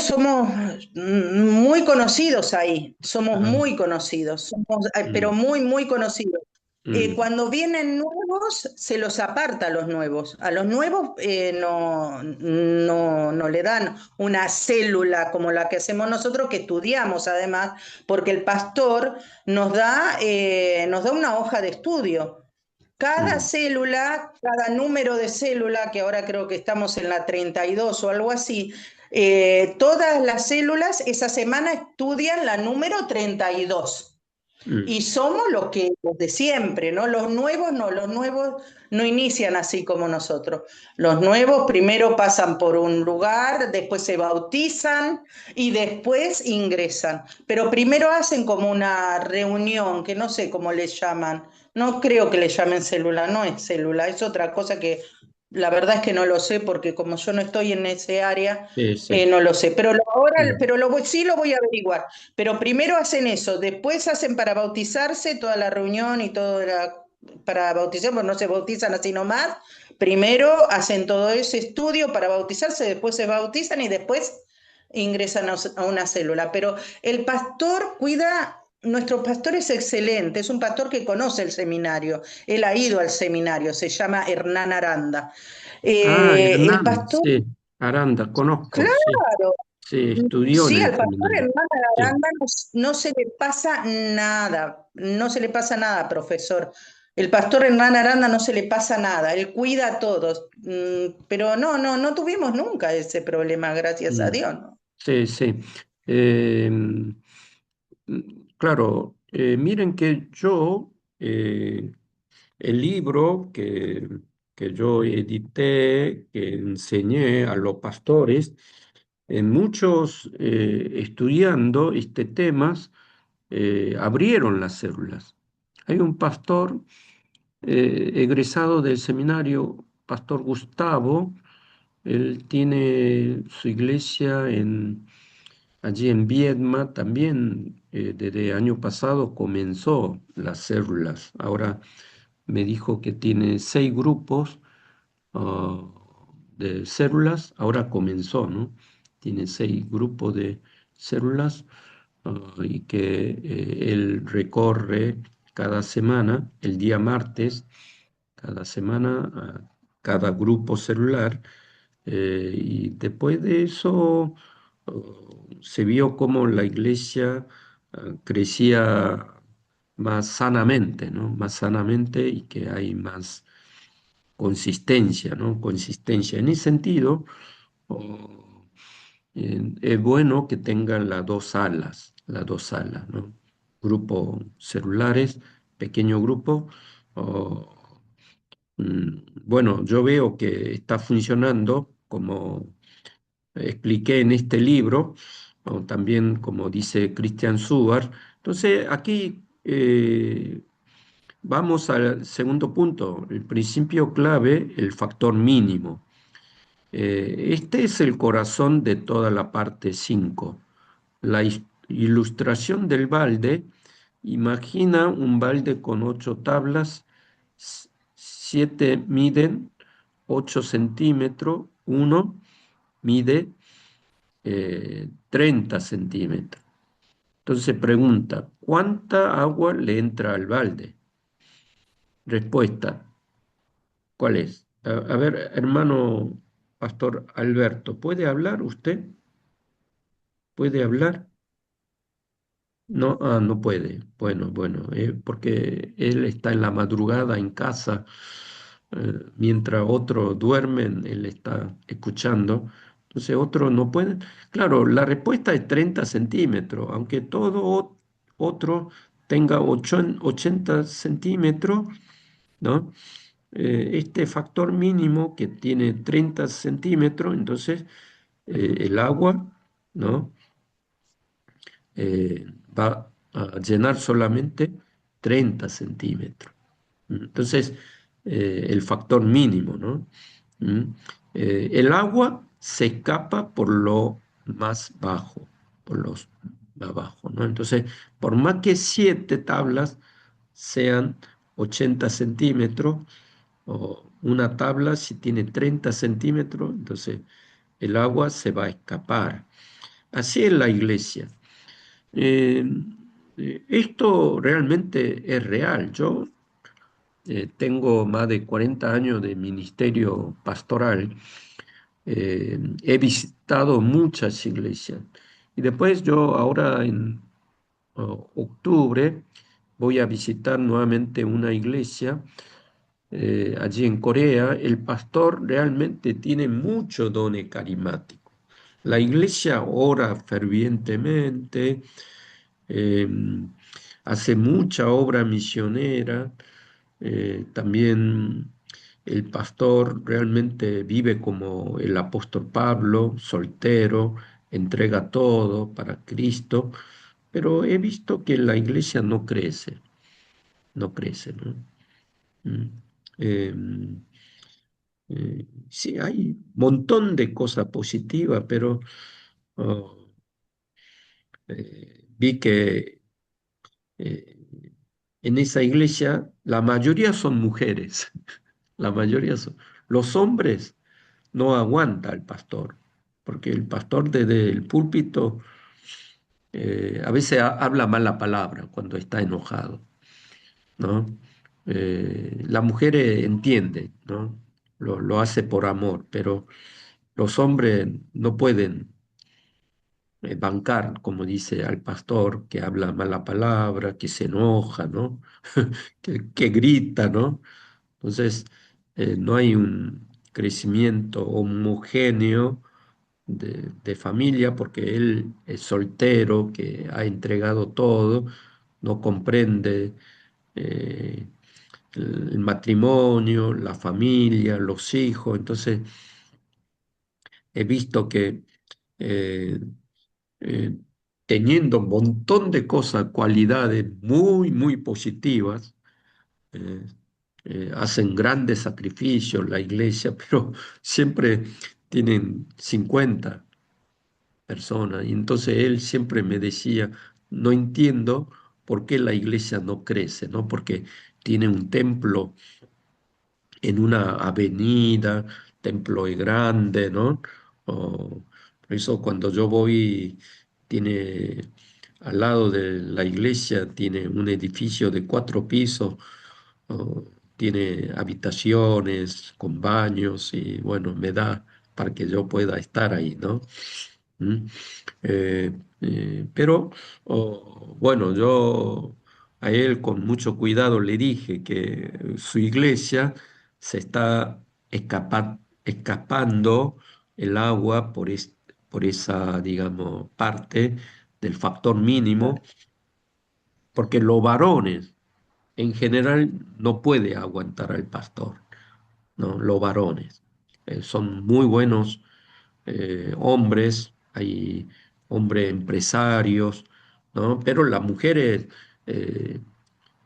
somos muy conocidos ahí, somos ah, muy conocidos, pero mm, muy, muy conocidos. mm, Cuando vienen nuevos, se los aparta a los nuevos. A los nuevos no le dan una célula como la que hacemos nosotros, que estudiamos además, porque el pastor nos da una hoja de estudio. Cada mm, célula, cada número de célula, que ahora creo que estamos en la 32 o algo así, todas las células esa semana estudian la número 32. mm, Y somos los de siempre, ¿no? Los nuevos no, los nuevos no inician así como nosotros. Los nuevos primero pasan por un lugar, después se bautizan y después ingresan. Pero primero hacen como una reunión, que no sé cómo le llaman. No creo que le llamen célula, no es célula, es otra cosa que la verdad es que no lo sé porque como yo no estoy en ese área, sí, sí. no lo sé. Pero Mm, sí lo voy a averiguar. Pero primero hacen eso, después hacen para bautizarse toda la reunión y para bautizar, pues no se bautizan así nomás. Primero hacen todo ese estudio para bautizarse, después se bautizan y después ingresan a una célula. Pero el pastor nuestro pastor es excelente, es un pastor que conoce el seminario, él ha ido al seminario, se llama Hernán Aranda. ah, El Hernán, pastor, sí. Aranda, conozco, sí. claro, Sí, estudió en sí, al el pastor seminario. Hernán Sí. Aranda no se le pasa nada, no se le pasa nada, profesor. El pastor Hernán Aranda no se le pasa nada, él cuida a todos. Pero no tuvimos nunca ese problema, gracias a Mm, Dios, ¿no? sí, sí. Claro, miren que yo, el libro que yo edité, que enseñé a los pastores, en muchos estudiando este temas, abrieron las células. Hay un pastor egresado del seminario, Pastor Gustavo, él tiene su iglesia allí en Viedma, también desde año pasado comenzó las células. Ahora me dijo que tiene 6 grupos ah, de células, ahora comenzó, ¿no? Tiene 6 grupos de células y que él recorre cada semana, el día martes, cada semana, a cada grupo celular. Y después de eso se vio como la iglesia crecía más sanamente, ¿no? Más sanamente y que hay más consistencia, ¿no? Consistencia. En ese sentido, oh, es bueno que tengan las dos alas, ¿no? Grupos celulares, pequeño grupo. oh, bueno, yo veo que está funcionando como expliqué en este libro, o también como dice Christian Subar. Entonces, aquí vamos al segundo punto, el principio clave, el factor mínimo. Este es el corazón de toda la parte 5. La ilustración del balde imagina un balde con 8 tablas, 7 miden 8 centímetros, uno mide 30 centímetros. Entonces pregunta, ¿cuánta agua le entra al balde? Respuesta, ¿Cuál es? A ver, hermano Pastor Alberto, ¿puede hablar usted? ¿Puede hablar? No, no puede. Bueno, bueno, porque él está en la madrugada en casa, mientras otros duermen, él está escuchando. Entonces, otros no pueden. Claro, la respuesta es 30 centímetros, aunque todo otro tenga 80 centímetros, ¿no? Este factor mínimo que tiene 30 centímetros, entonces el agua, ¿no? Va a llenar solamente 30 centímetros. Entonces, el factor mínimo, ¿no? ¿Mm? El agua se escapa por lo más bajo, por los más bajo, ¿no? Entonces, por más que 7 tablas sean 80 centímetros, o una tabla si tiene 30 centímetros, entonces el agua se va a escapar. Así es la iglesia. Eh, Esto realmente es real. Yo tengo más de 40 años de ministerio pastoral. He visitado muchas iglesias. Y después yo ahora en octubre voy a visitar nuevamente una iglesia allí en Corea. El pastor realmente tiene mucho don carismático. La iglesia ora fervientemente, eh, hace mucha obra misionera. También el pastor realmente vive como el apóstol Pablo, soltero, entrega todo para Cristo, pero he visto que la iglesia no crece, no crece, ¿no? Mm. Eh, sí, hay un montón de cosas positivas, pero oh, vi que eh, en esa iglesia la mayoría son mujeres, la mayoría son. Los hombres no aguanta al pastor, porque el pastor desde el púlpito a veces habla mala palabra cuando está enojado, ¿no? La mujer entiende, ¿no? Lo hace por amor, pero los hombres no pueden bancar, como dice al pastor, que habla mala palabra, que se enoja, ¿no? Que grita, ¿no? Entonces, no hay un crecimiento homogéneo de familia porque él es soltero, que ha entregado todo, no comprende eh, el matrimonio, la familia, los hijos. Entonces, he visto que eh, eh, teniendo un montón de cosas, cualidades muy, muy positivas, eh, hacen grandes sacrificios la iglesia, pero siempre tienen 50 personas. Y entonces él siempre me decía, no entiendo por qué la iglesia no crece, ¿no? Porque tiene un templo en una avenida, templo es grande, ¿no? Por eso cuando yo voy, tiene al lado de la iglesia, tiene un edificio de 4 pisos, o tiene habitaciones con baños y bueno, me da para que yo pueda estar ahí, ¿no? ¿Mm? Pero bueno, yo a él con mucho cuidado le dije que su iglesia se está escapando el agua por esa, digamos, parte del factor mínimo, porque los varones en general no puede aguantar al pastor, ¿no? Los varones son muy buenos hombres, hay hombres empresarios, ¿no? Pero las mujeres, eh,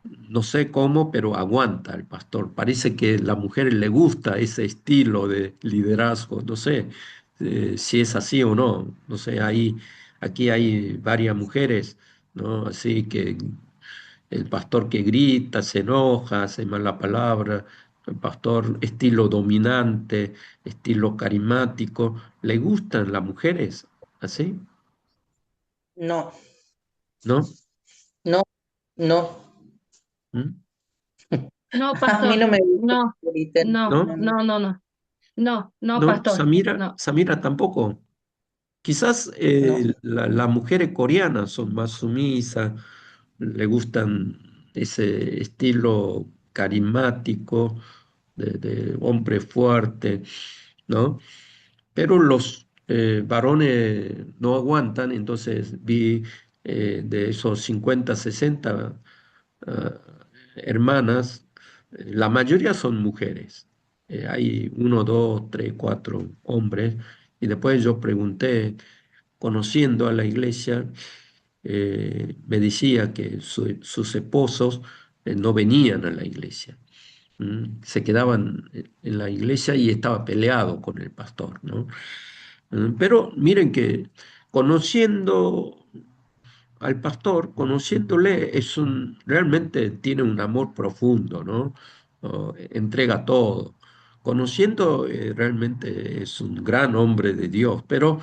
no sé cómo, pero aguanta el pastor. Parece que a las mujeres le gusta ese estilo de liderazgo, no sé si es así o no, no sé, aquí hay varias mujeres, ¿no? Así que el pastor que grita, se enoja, hace mala palabra, el pastor estilo dominante, estilo carismático. ¿Le gustan las mujeres así? No, ¿No? no, no. ¿Mm? No, A mí no pastor, me gusta no, que griten. no, No, ¿no? no. no, no, no, no, no, ¿No? pastor, no, Samira tampoco. Quizás No. las mujeres coreanas son más sumisas, le gustan ese estilo carismático de hombre fuerte, ¿no? Pero los varones no aguantan, entonces vi de esos 50 60 ah, hermanas, la mayoría son mujeres. Hay uno, dos, tres, cuatro hombres. Y después yo pregunté, conociendo a la iglesia, me decía que sus esposos no venían a la iglesia. Se quedaban en la iglesia y estaba peleado con el pastor, ¿no? Pero miren que conociendo al pastor, conociéndole, realmente tiene un amor profundo, ¿no? Entrega todo. Conociendo, realmente es un gran hombre de Dios, pero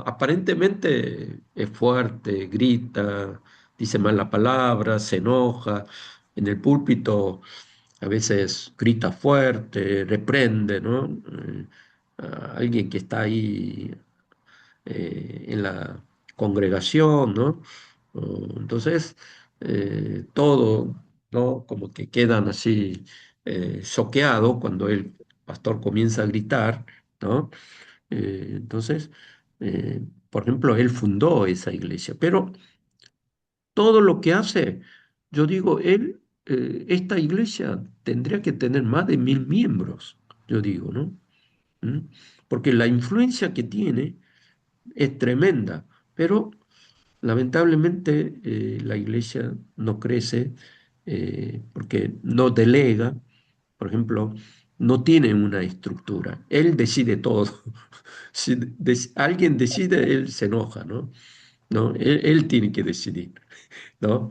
aparentemente es fuerte, grita, dice mala palabra, se enoja. En el púlpito a veces grita fuerte, reprende, ¿no? A alguien que está ahí en la congregación, ¿no? Entonces, todo, ¿no? Como que quedan así choqueados cuando el pastor comienza a gritar, ¿no? Entonces, por ejemplo, él fundó esa iglesia, pero todo lo que hace, yo digo, esta iglesia tendría que tener más de 1000 miembros, yo digo, ¿no? ¿Mm? Porque la influencia que tiene es tremenda, pero lamentablemente la iglesia no crece porque no delega, por ejemplo, no tiene una estructura. Él decide todo. Si alguien decide, él se enoja, ¿no? ¿No? Él tiene que decidir, ¿no?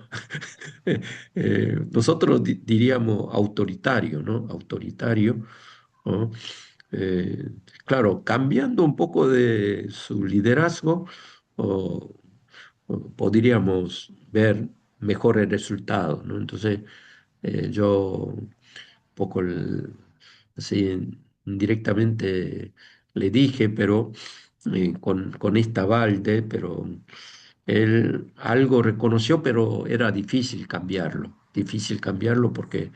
Nosotros diríamos autoritario, ¿no? Autoritario, ¿no? Eh, claro, cambiando un poco de su liderazgo, o podríamos ver mejores resultados, ¿no? Entonces, yo un poco así indirectamente le dije, pero con esta balde, pero él algo reconoció, pero era difícil cambiarlo porque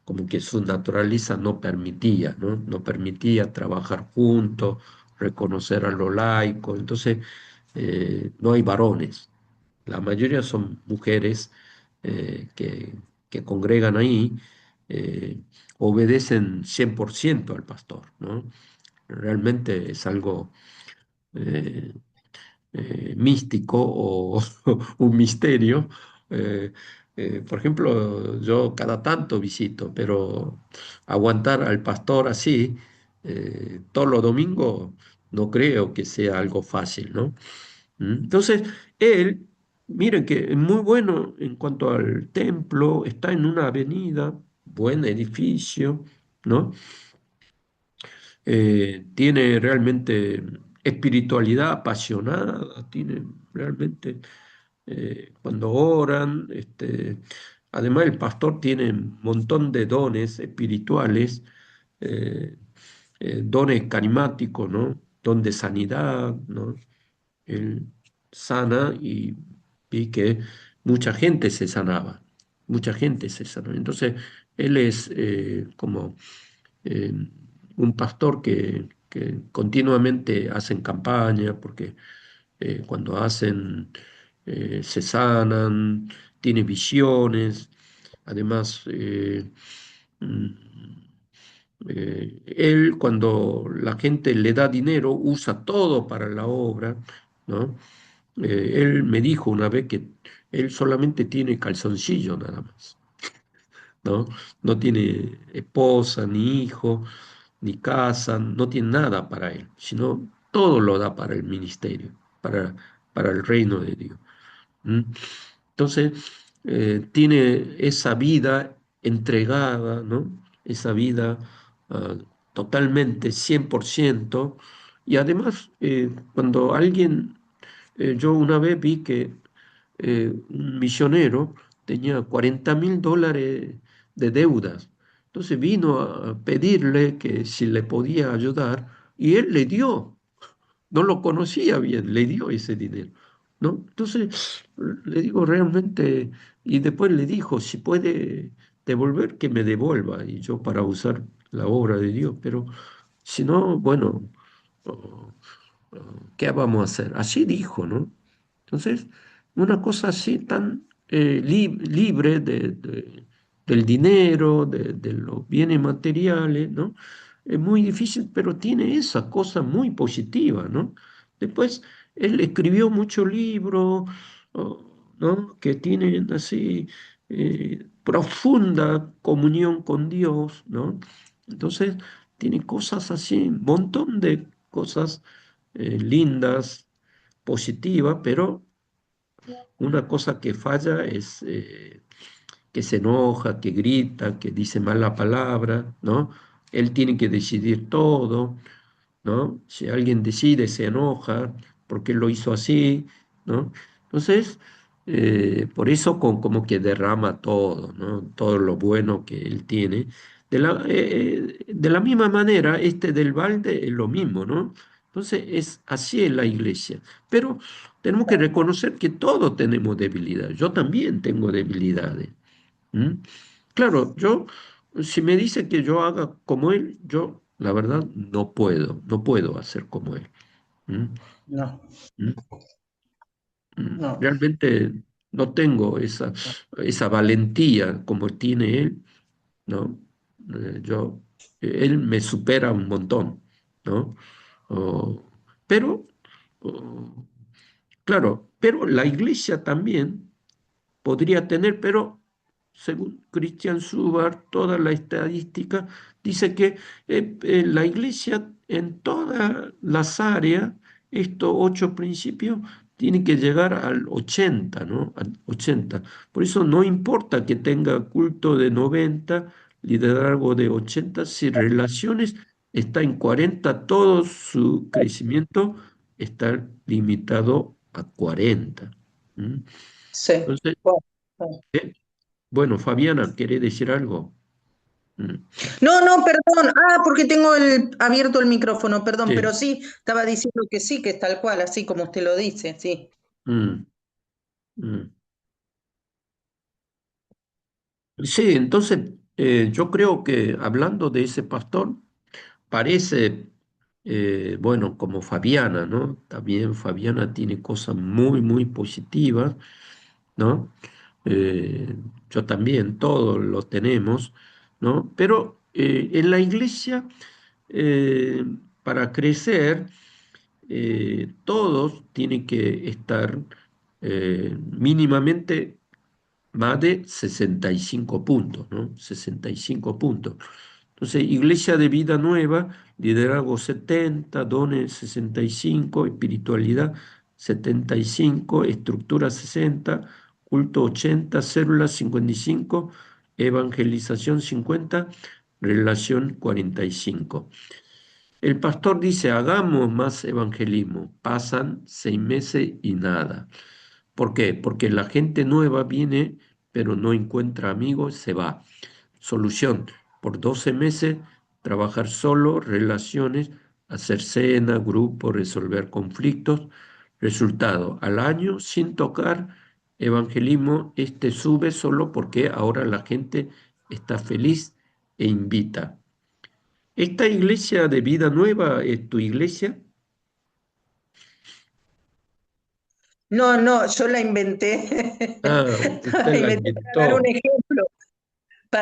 como que su naturaleza no permitía, ¿no? No permitía trabajar juntos, reconocer a lo laico, entonces no hay varones, la mayoría son mujeres que congregan ahí, eh, obedecen 100% al pastor, ¿no? Realmente es algo eh, místico o un misterio. Eh, por ejemplo, yo cada tanto visito, pero aguantar al pastor así todos los domingos no creo que sea algo fácil, ¿no? Entonces, él, miren que es muy bueno en cuanto al templo, está en una avenida, buen edificio, ¿no? Tiene realmente espiritualidad apasionada, tiene realmente, cuando oran, además el pastor tiene un montón de dones espirituales, eh, dones carismáticos, ¿no? Don de sanidad, ¿no? Él sana y vi que mucha gente se sanaba, mucha gente se sanaba. Entonces, él es como eh, un pastor que continuamente hacen campaña, porque cuando hacen, se sanan, tiene visiones, además, mm, él cuando la gente le da dinero usa todo para la obra, ¿no? Él me dijo una vez que él solamente tiene calzoncillo nada más, ¿no? No tiene esposa, ni hijo, ni casa, no tiene nada para él, sino todo lo da para el ministerio, para el reino de Dios. ¿Mm? Entonces, tiene esa vida entregada, ¿no? Esa vida ah, totalmente, 100%. Y además, cuando alguien, yo una vez vi que un misionero tenía $40.000 de deudas. Entonces vino a pedirle que si le podía ayudar y él le dio. No lo conocía bien, le dio ese dinero, ¿no? Entonces le digo realmente, y después le dijo, si puede devolver, que me devuelva, y yo para usar la obra de Dios, pero si no, bueno, oh, ¿qué vamos a hacer? Así dijo, ¿no? Entonces, una cosa así tan libre del dinero, de los bienes materiales, ¿no? Es muy difícil, pero tiene esa cosa muy positiva, ¿no? Después, él escribió muchos libros, oh, ¿no? Que tienen así profunda comunión con Dios, ¿no? Entonces, tiene cosas así, un montón de cosas lindas, positivas, pero una cosa que falla es que se enoja, que grita, que dice mala palabra, ¿no? Él tiene que decidir todo, ¿no? Si alguien decide, se enoja, porque él lo hizo así, ¿no? Entonces, por eso como que derrama todo, ¿no? Todo lo bueno que él tiene. De la misma manera, este del balde es lo mismo, ¿no? Entonces, es así en la iglesia. Pero tenemos que reconocer que todos tenemos debilidades. Yo también tengo debilidades. ¿Mm? Claro, si me dice que yo haga como él, yo, la verdad, no puedo hacer como él. ¿Mm? No, ¿Mm? no. Realmente no tengo esa valentía como tiene él, ¿no? Yo, él me supera un montón, ¿no? Oh, pero, oh, claro, pero la iglesia también podría tener, pero según Christian Subar, toda la estadística dice que la iglesia en todas las áreas, estos 8 principios, tiene que llegar al 80, ¿no? Al 80. Por eso no importa que tenga culto de 90, liderazgo de 80, si relaciones está en 40, todo su crecimiento está limitado a 40. ¿Mm? Sí. Entonces, Bueno, bueno. eh, bueno, Fabiana, ¿quiere decir algo? Mm, No, no, perdón. Ah, porque tengo abierto el micrófono, perdón, pero sí, sí, estaba diciendo que sí, que es tal cual, así como usted lo dice, sí. mm, mm. Sí, entonces yo creo que hablando de ese pastor, parece, bueno, como Fabiana, ¿no? También Fabiana tiene cosas muy, muy positivas, ¿no? Eh, yo también, todos lo tenemos, ¿no? Pero en la iglesia, eh, para crecer, todos tienen que estar mínimamente más de 65 puntos, ¿no? 65 puntos. Entonces, Iglesia de Vida Nueva, liderazgo 70, dones 65, espiritualidad 75, estructura 60, culto 80, células 55, evangelización 50, relación 45. El pastor dice, hagamos más evangelismo. Pasan 6 meses y nada. ¿Por qué? Porque la gente nueva viene, pero no encuentra amigos, se va. Solución, por 12 meses, trabajar solo, relaciones, hacer cena, grupo, resolver conflictos. Resultado, al año, sin tocar evangelismo, este sube solo porque ahora la gente está feliz e invita. ¿Esta iglesia de vida nueva es tu iglesia? No, no, yo la inventé. Ah, No, usted la la inventé para dar un inventó. ejemplo.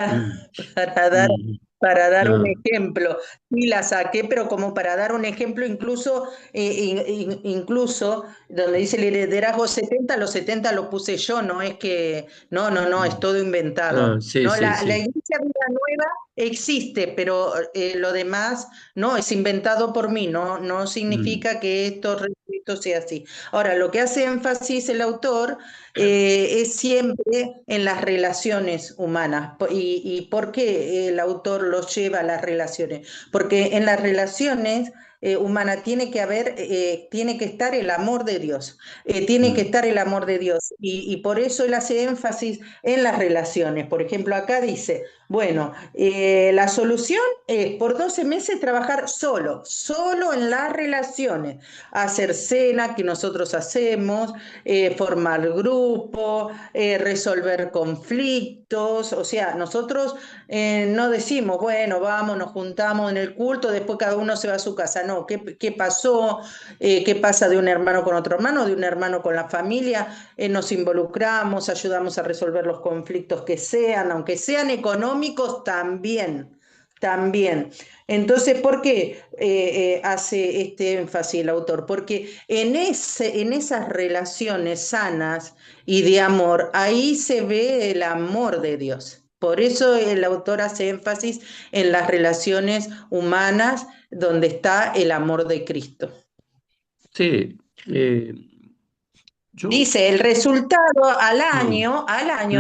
Mm, Para dar, mm, para dar un ah, ejemplo. Y la saqué, pero como para dar un ejemplo, incluso, incluso donde dice el liderazgo 70, los 70 lo puse yo, no es que, no, no, no, es mm. todo inventado. Ah, sí, No, sí, la sí. Iglesia Vida Nueva existe, pero lo demás no, es inventado por mí, no, no Mm, significa que esto sea así. Ahora, lo que hace énfasis el autor es siempre en las relaciones humanas. ¿Y por qué el autor los lleva a las relaciones? Porque en las relaciones humana, tiene que estar el amor de Dios, tiene que Mm, estar el amor de Dios. Y por eso él hace énfasis en las relaciones. Por ejemplo, acá dice, bueno, la solución es por 12 meses trabajar solo en las relaciones, hacer cena que nosotros hacemos, formar grupo, resolver conflictos. O sea, nosotros no decimos, bueno, vamos, nos juntamos en el culto, después cada uno se va a su casa. No, ¿qué pasó? ¿Qué pasa de un hermano con otro hermano, de un hermano con la familia? Nos involucramos, ayudamos a resolver los conflictos que sean, aunque sean económicos también. También. Entonces, ¿por qué hace este énfasis el autor? Porque en esas relaciones sanas y de amor, ahí se ve el amor de Dios. Por eso el autor hace énfasis en las relaciones humanas donde está el amor de Cristo. sí, eh, yo, Dice, el resultado mm, al año,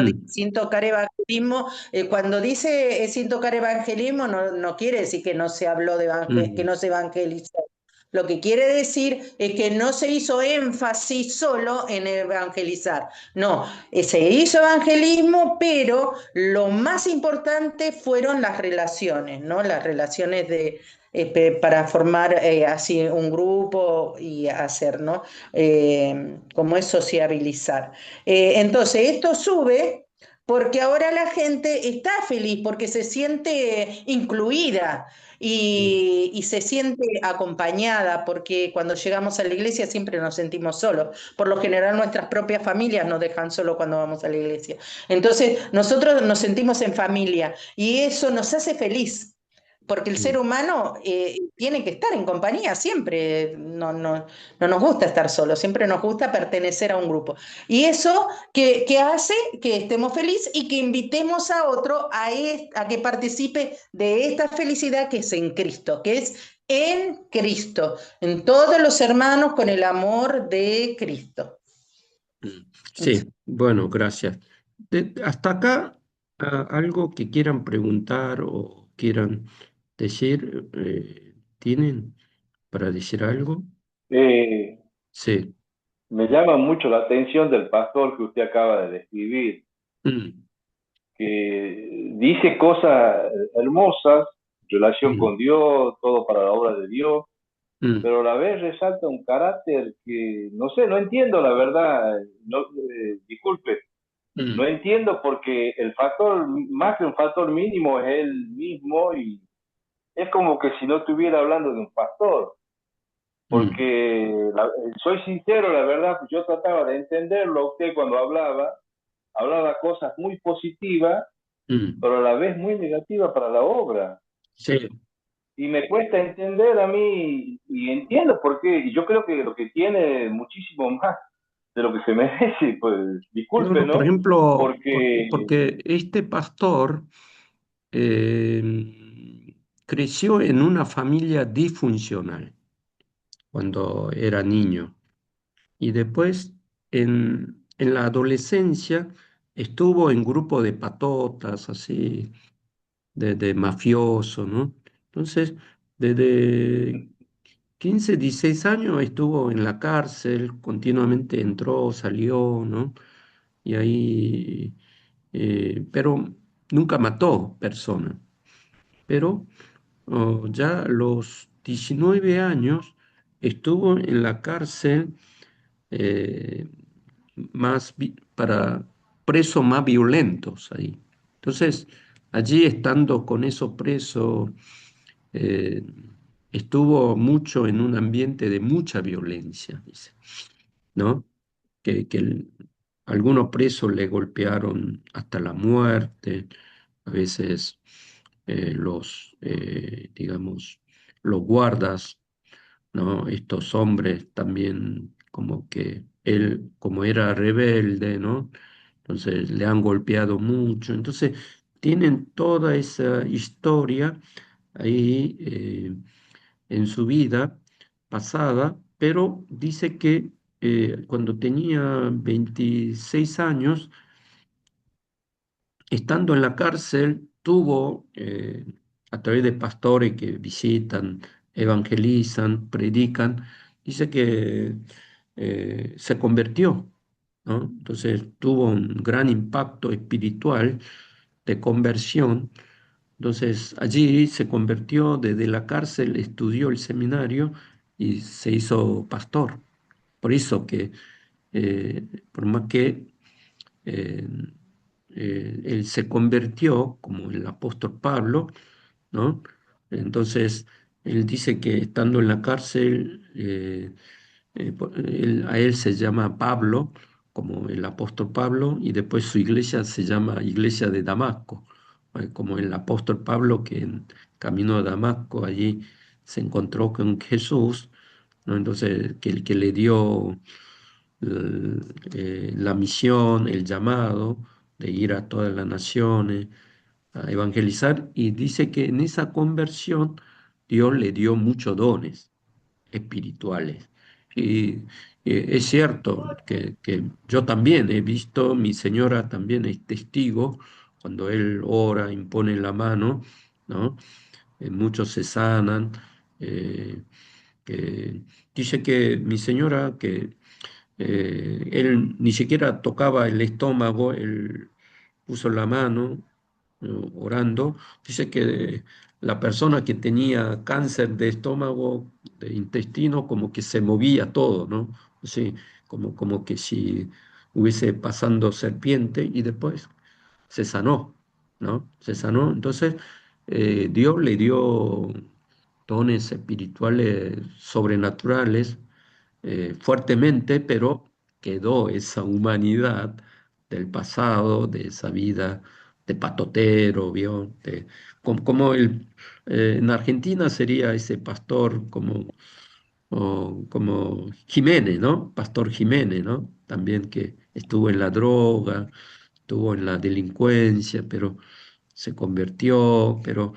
dice, mm, sin tocar evangelismo, cuando dice sin tocar evangelismo, no quiere decir que no se habló que mm, no se evangelizó. Lo que quiere decir es que no se hizo énfasis solo en evangelizar. No, se hizo evangelismo, pero lo más importante fueron las relaciones, ¿no? Las relaciones para formar así un grupo y hacer, ¿no? Como es sociabilizar. Entonces, esto sube porque ahora la gente está feliz, porque se siente incluida mm, y se siente acompañada, porque cuando llegamos a la iglesia siempre nos sentimos solos. Por lo general nuestras propias familias nos dejan solos cuando vamos a la iglesia. Entonces, nosotros nos sentimos en familia y eso nos hace feliz. Porque el ser mm. humano tiene que estar en compañía siempre, no nos gusta estar solos, siempre nos gusta pertenecer a un grupo. Y eso que hace que estemos felices y que invitemos a otro a que participe de esta felicidad que es en Cristo, que es en Cristo, en todos los hermanos con el amor de Cristo. Sí, bueno, gracias. Hasta acá, algo que quieran preguntar o quieran decir, ¿tienen para decir algo? Eh, Sí. Me llama mucho la atención del pastor que usted acaba de describir, Mm, que dice cosas hermosas, relación mm, con Dios, todo para la obra de Dios, mm, pero a la vez resalta un carácter que, no sé, no entiendo la verdad, no, disculpe, no mm, entiendo porque el factor, más que un factor mínimo, es él mismo y es como que si no estuviera hablando de un pastor. mm, Porque soy sincero, la verdad, pues yo trataba de entenderlo a usted cuando hablaba cosas muy positivas, mm. pero a la vez muy negativas para la obra. Sí. Y me cuesta entender a mí, y entiendo por qué, y yo creo que lo que tiene muchísimo más de lo que se merece, pues disculpe, Claro, por ¿no? ejemplo, Porque porque este pastor creció en una familia disfuncional cuando era niño. Y después, en la adolescencia, estuvo en grupo de patotas, así, de mafioso, ¿no? Entonces, desde 15 16 años estuvo en la cárcel, continuamente entró, salió, ¿no? Y ahí, pero nunca mató personas. Pero ya a los 19 años estuvo en la cárcel eh, para presos más violentos ahí. Entonces, allí estando con esos presos, eh, estuvo mucho en un ambiente de mucha violencia, dice, ¿no? Que algunos presos le golpearon hasta la muerte, a veces digamos, los guardas, ¿no? Estos hombres también, como que él, como era rebelde, ¿no? Entonces le han golpeado mucho. Entonces tienen toda esa historia ahí en su vida pasada, pero dice que cuando tenía 26 años, estando en la cárcel, tuvo, a través de pastores que visitan evangelizan, predican, dice que se convirtió, ¿no? Entonces tuvo un gran impacto espiritual de conversión. Entonces allí se convirtió desde la cárcel, estudió el seminario y se hizo pastor. Por eso que, por más que eh, él se convirtió como el apóstol Pablo, ¿no? Entonces, él dice que estando en la cárcel, a él se llama Pablo, como el apóstol Pablo, y después su iglesia se llama Iglesia de Damasco, como el apóstol Pablo que en camino a Damasco allí se encontró con Jesús, ¿no? Entonces, que el que le dio la misión, el llamado de ir a todas las naciones a evangelizar, y dice que en esa conversión Dios le dio muchos dones espirituales. Y es cierto que yo también he visto, mi señora también es testigo, cuando él ora, impone la mano, ¿no? Muchos se sanan. eh, que dice que mi señora que él ni siquiera tocaba el estómago, él puso la mano orando. Dice que la persona que tenía cáncer de estómago, de intestino, como que se movía todo, ¿no? Sí, como que si hubiese pasando serpiente y después se sanó, ¿no? Se sanó. Entonces, Dios le dio dones espirituales sobrenaturales fuertemente, pero quedó esa humanidad del pasado, de esa vida de patotero, ¿vio? Como en Argentina sería ese pastor como Jiménez, ¿no? Pastor Jiménez, ¿no? También que estuvo en la droga, estuvo en la delincuencia, pero se convirtió, pero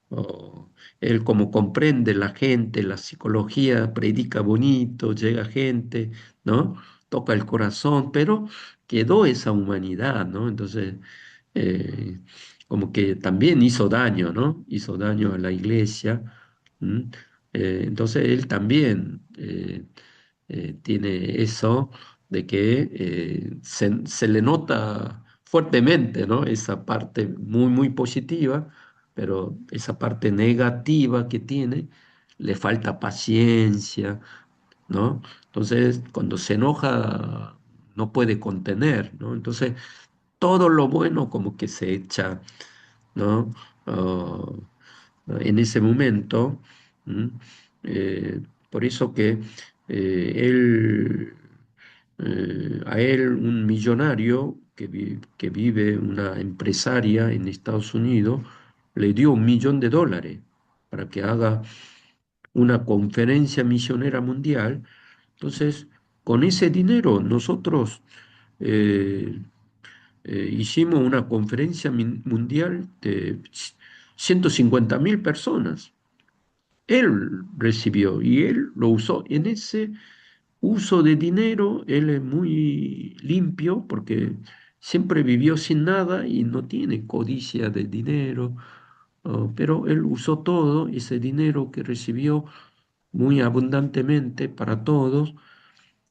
oh, él como comprende la gente, la psicología, predica bonito, llega gente, ¿no? Toca el corazón, pero quedó esa humanidad, ¿no? Entonces, eh, como que también hizo daño, ¿no? Hizo daño a la iglesia. ¿M? Entonces, él también tiene eso de que se le nota fuertemente, ¿no? Esa parte muy, muy positiva, pero esa parte negativa que tiene, le falta paciencia, ¿no? Entonces, cuando se enoja, no puede contener, ¿no? Entonces, todo lo bueno como que se echa, ¿no? Ah, en ese momento. ¿M? Por eso que él a él, un millonario que vive, una empresaria en Estados Unidos, le dio $1.000.000 para que haga una conferencia misionera mundial. Entonces, con ese dinero nosotros eh, hicimos una conferencia mundial de 150.000 personas. Él recibió y él lo usó. En ese uso de dinero, él es muy limpio porque siempre vivió sin nada y no tiene codicia de dinero, pero él usó todo ese dinero que recibió muy abundantemente para todos,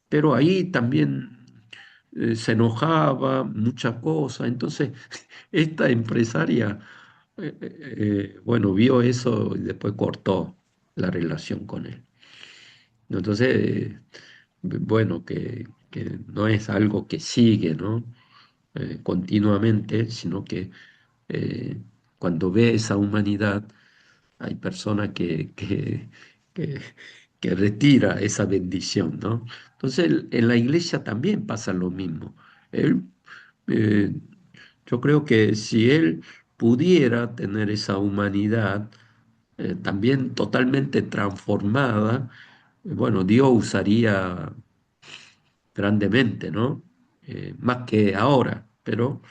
pero ahí también se enojaba, muchas cosas. Entonces, esta empresaria, bueno, vio eso y después cortó la relación con él. Entonces, bueno, que no es algo que sigue, ¿no? Continuamente, sino que eh, cuando ve esa humanidad, hay personas que, que retira esa bendición, ¿no? Entonces, en la iglesia también pasa lo mismo. Él, eh, yo creo que si él pudiera tener esa humanidad también totalmente transformada, bueno, Dios usaría grandemente, ¿no? Más que ahora, pero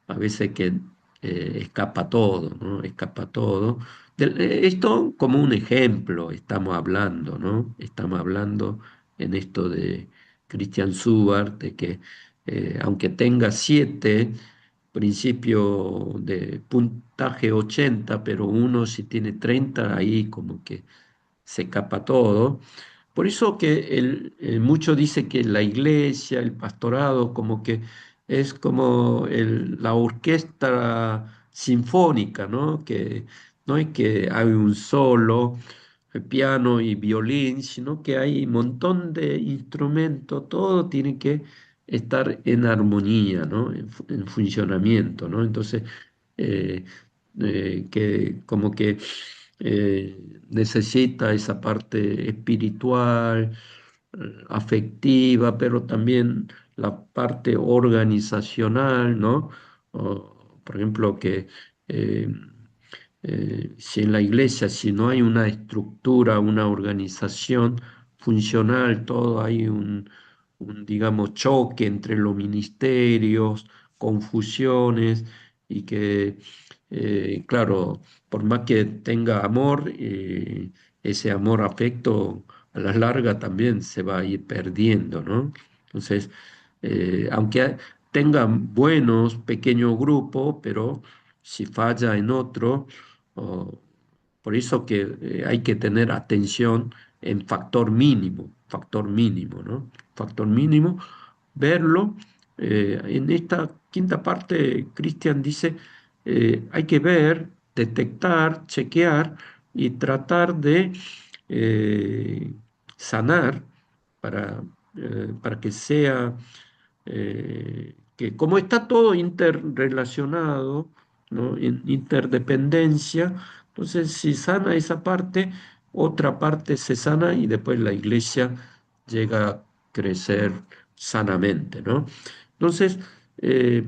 a veces que escapa todo, ¿no? Escapa todo. Esto como un ejemplo estamos hablando, ¿no? Estamos hablando en esto de Christian Subart, de que aunque tenga 7 principios de puntaje 80, pero uno si tiene 30, ahí como que se escapa todo. Por eso que mucho dice que la iglesia, el pastorado, como que es como la orquesta sinfónica, ¿no? Que no es que hay un solo, piano y violín, sino que hay un montón de instrumentos, todo tiene que estar en armonía, ¿no? En funcionamiento, ¿no? Entonces, eh, que como que necesita esa parte espiritual, afectiva, pero también la parte organizacional, ¿no? Por ejemplo, que eh, si en la iglesia, si no hay una estructura, una organización funcional, todo hay digamos, choque entre los ministerios, confusiones y que, claro, por más que tenga amor, ese amor, afecto, a la larga también se va a ir perdiendo, ¿no? Entonces, aunque tengan buenos pequeños grupos, pero si falla en otro, o- por eso que hay que tener atención en factor mínimo, ¿no? Factor mínimo, verlo. En esta quinta parte, Cristian dice, hay que ver, detectar, chequear y tratar de eh, sanar para que sea, que como está todo interrelacionado, ¿no? En interdependencia, entonces si sana esa parte, otra parte se sana y después la iglesia llega a crecer sanamente, ¿no? Entonces, eh,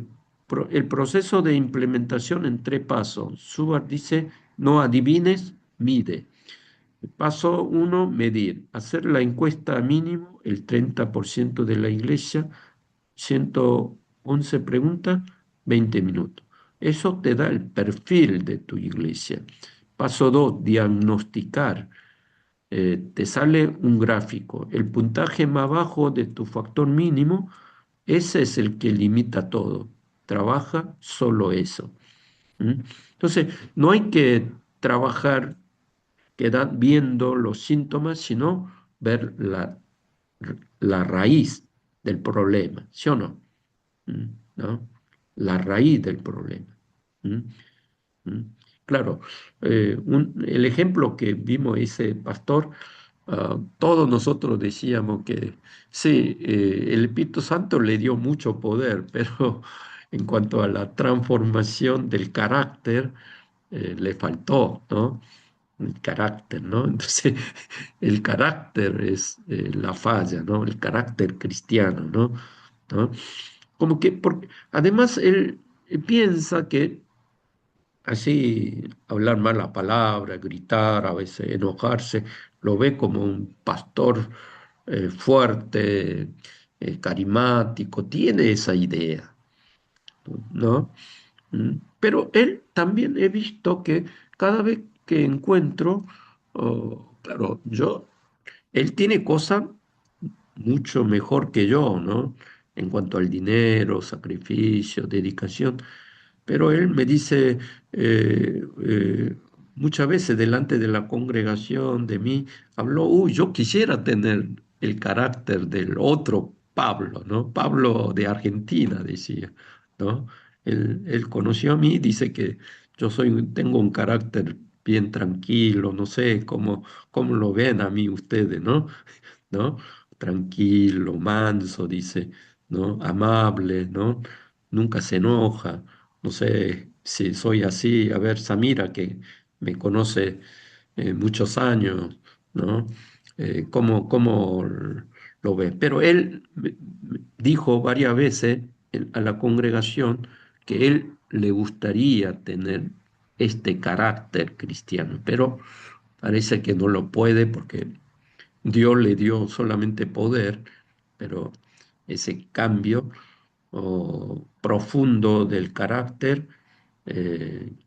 el proceso de implementación en tres pasos. Subar dice, no adivines, mide. Paso uno, medir. Hacer la encuesta mínimo, el 30% de la iglesia, 111 preguntas, 20 minutos. Eso te da el perfil de tu iglesia. Paso 2, diagnosticar. Te sale un gráfico. El puntaje más bajo de tu factor mínimo, ese es el que limita todo. Trabaja solo eso. ¿Mm? Entonces, no hay que trabajar viendo los síntomas, sino ver la raíz del problema, ¿sí o no? ¿Mm? ¿No? La raíz del problema. ¿Mm? ¿Mm? Claro, el ejemplo que vimos ese pastor, todos nosotros decíamos que sí, el Espíritu Santo le dio mucho poder, pero en cuanto a la transformación del carácter, le faltó, ¿no? El carácter, ¿no? Entonces, el carácter es la falla, ¿no? El carácter cristiano, ¿no? ¿No? Como que, además, él piensa que así hablar mala palabra, gritar, a veces enojarse, lo ve como un pastor fuerte, carismático, tiene esa idea, ¿no? Pero él también he visto que cada vez que encuentro, oh, claro, él tiene cosas mucho mejor que yo, ¿no? En cuanto al dinero, sacrificio, dedicación. Pero él me dice muchas veces delante de la congregación de mí, habló, uy, yo quisiera tener el carácter del otro Pablo, ¿no? Pablo de Argentina, decía, ¿no? Él conoció a mí, dice que tengo un carácter bien tranquilo, no sé cómo lo ven a mí ustedes, ¿no? ¿No? Tranquilo, manso, dice, ¿no? Amable, ¿no? Nunca se enoja. No sé si soy así. A ver, Samira, que me conoce muchos años, ¿no? ¿Cómo lo ve? Pero él dijo varias veces a la congregación que él le gustaría tener este carácter cristiano, pero parece que no lo puede porque Dios le dio solamente poder, pero ese cambio profundo del carácter,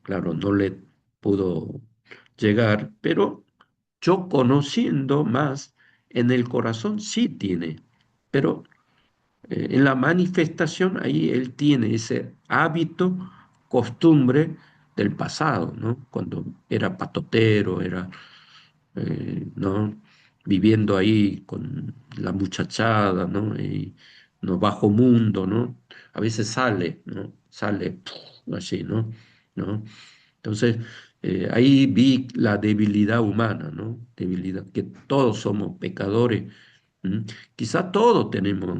claro, no le pudo llegar, pero yo conociendo más, en el corazón sí tiene, pero en la manifestación ahí él tiene ese hábito, costumbre del pasado, ¿no? Cuando era patotero, era ¿no? Viviendo ahí con la muchachada, ¿no? Y, ¿no? Bajo mundo, ¿no? A veces sale, ¿no? Sale así, ¿no? ¿No? Entonces, ahí vi la debilidad humana, ¿no? Debilidad, que todos somos pecadores. ¿M? Quizá todos tenemos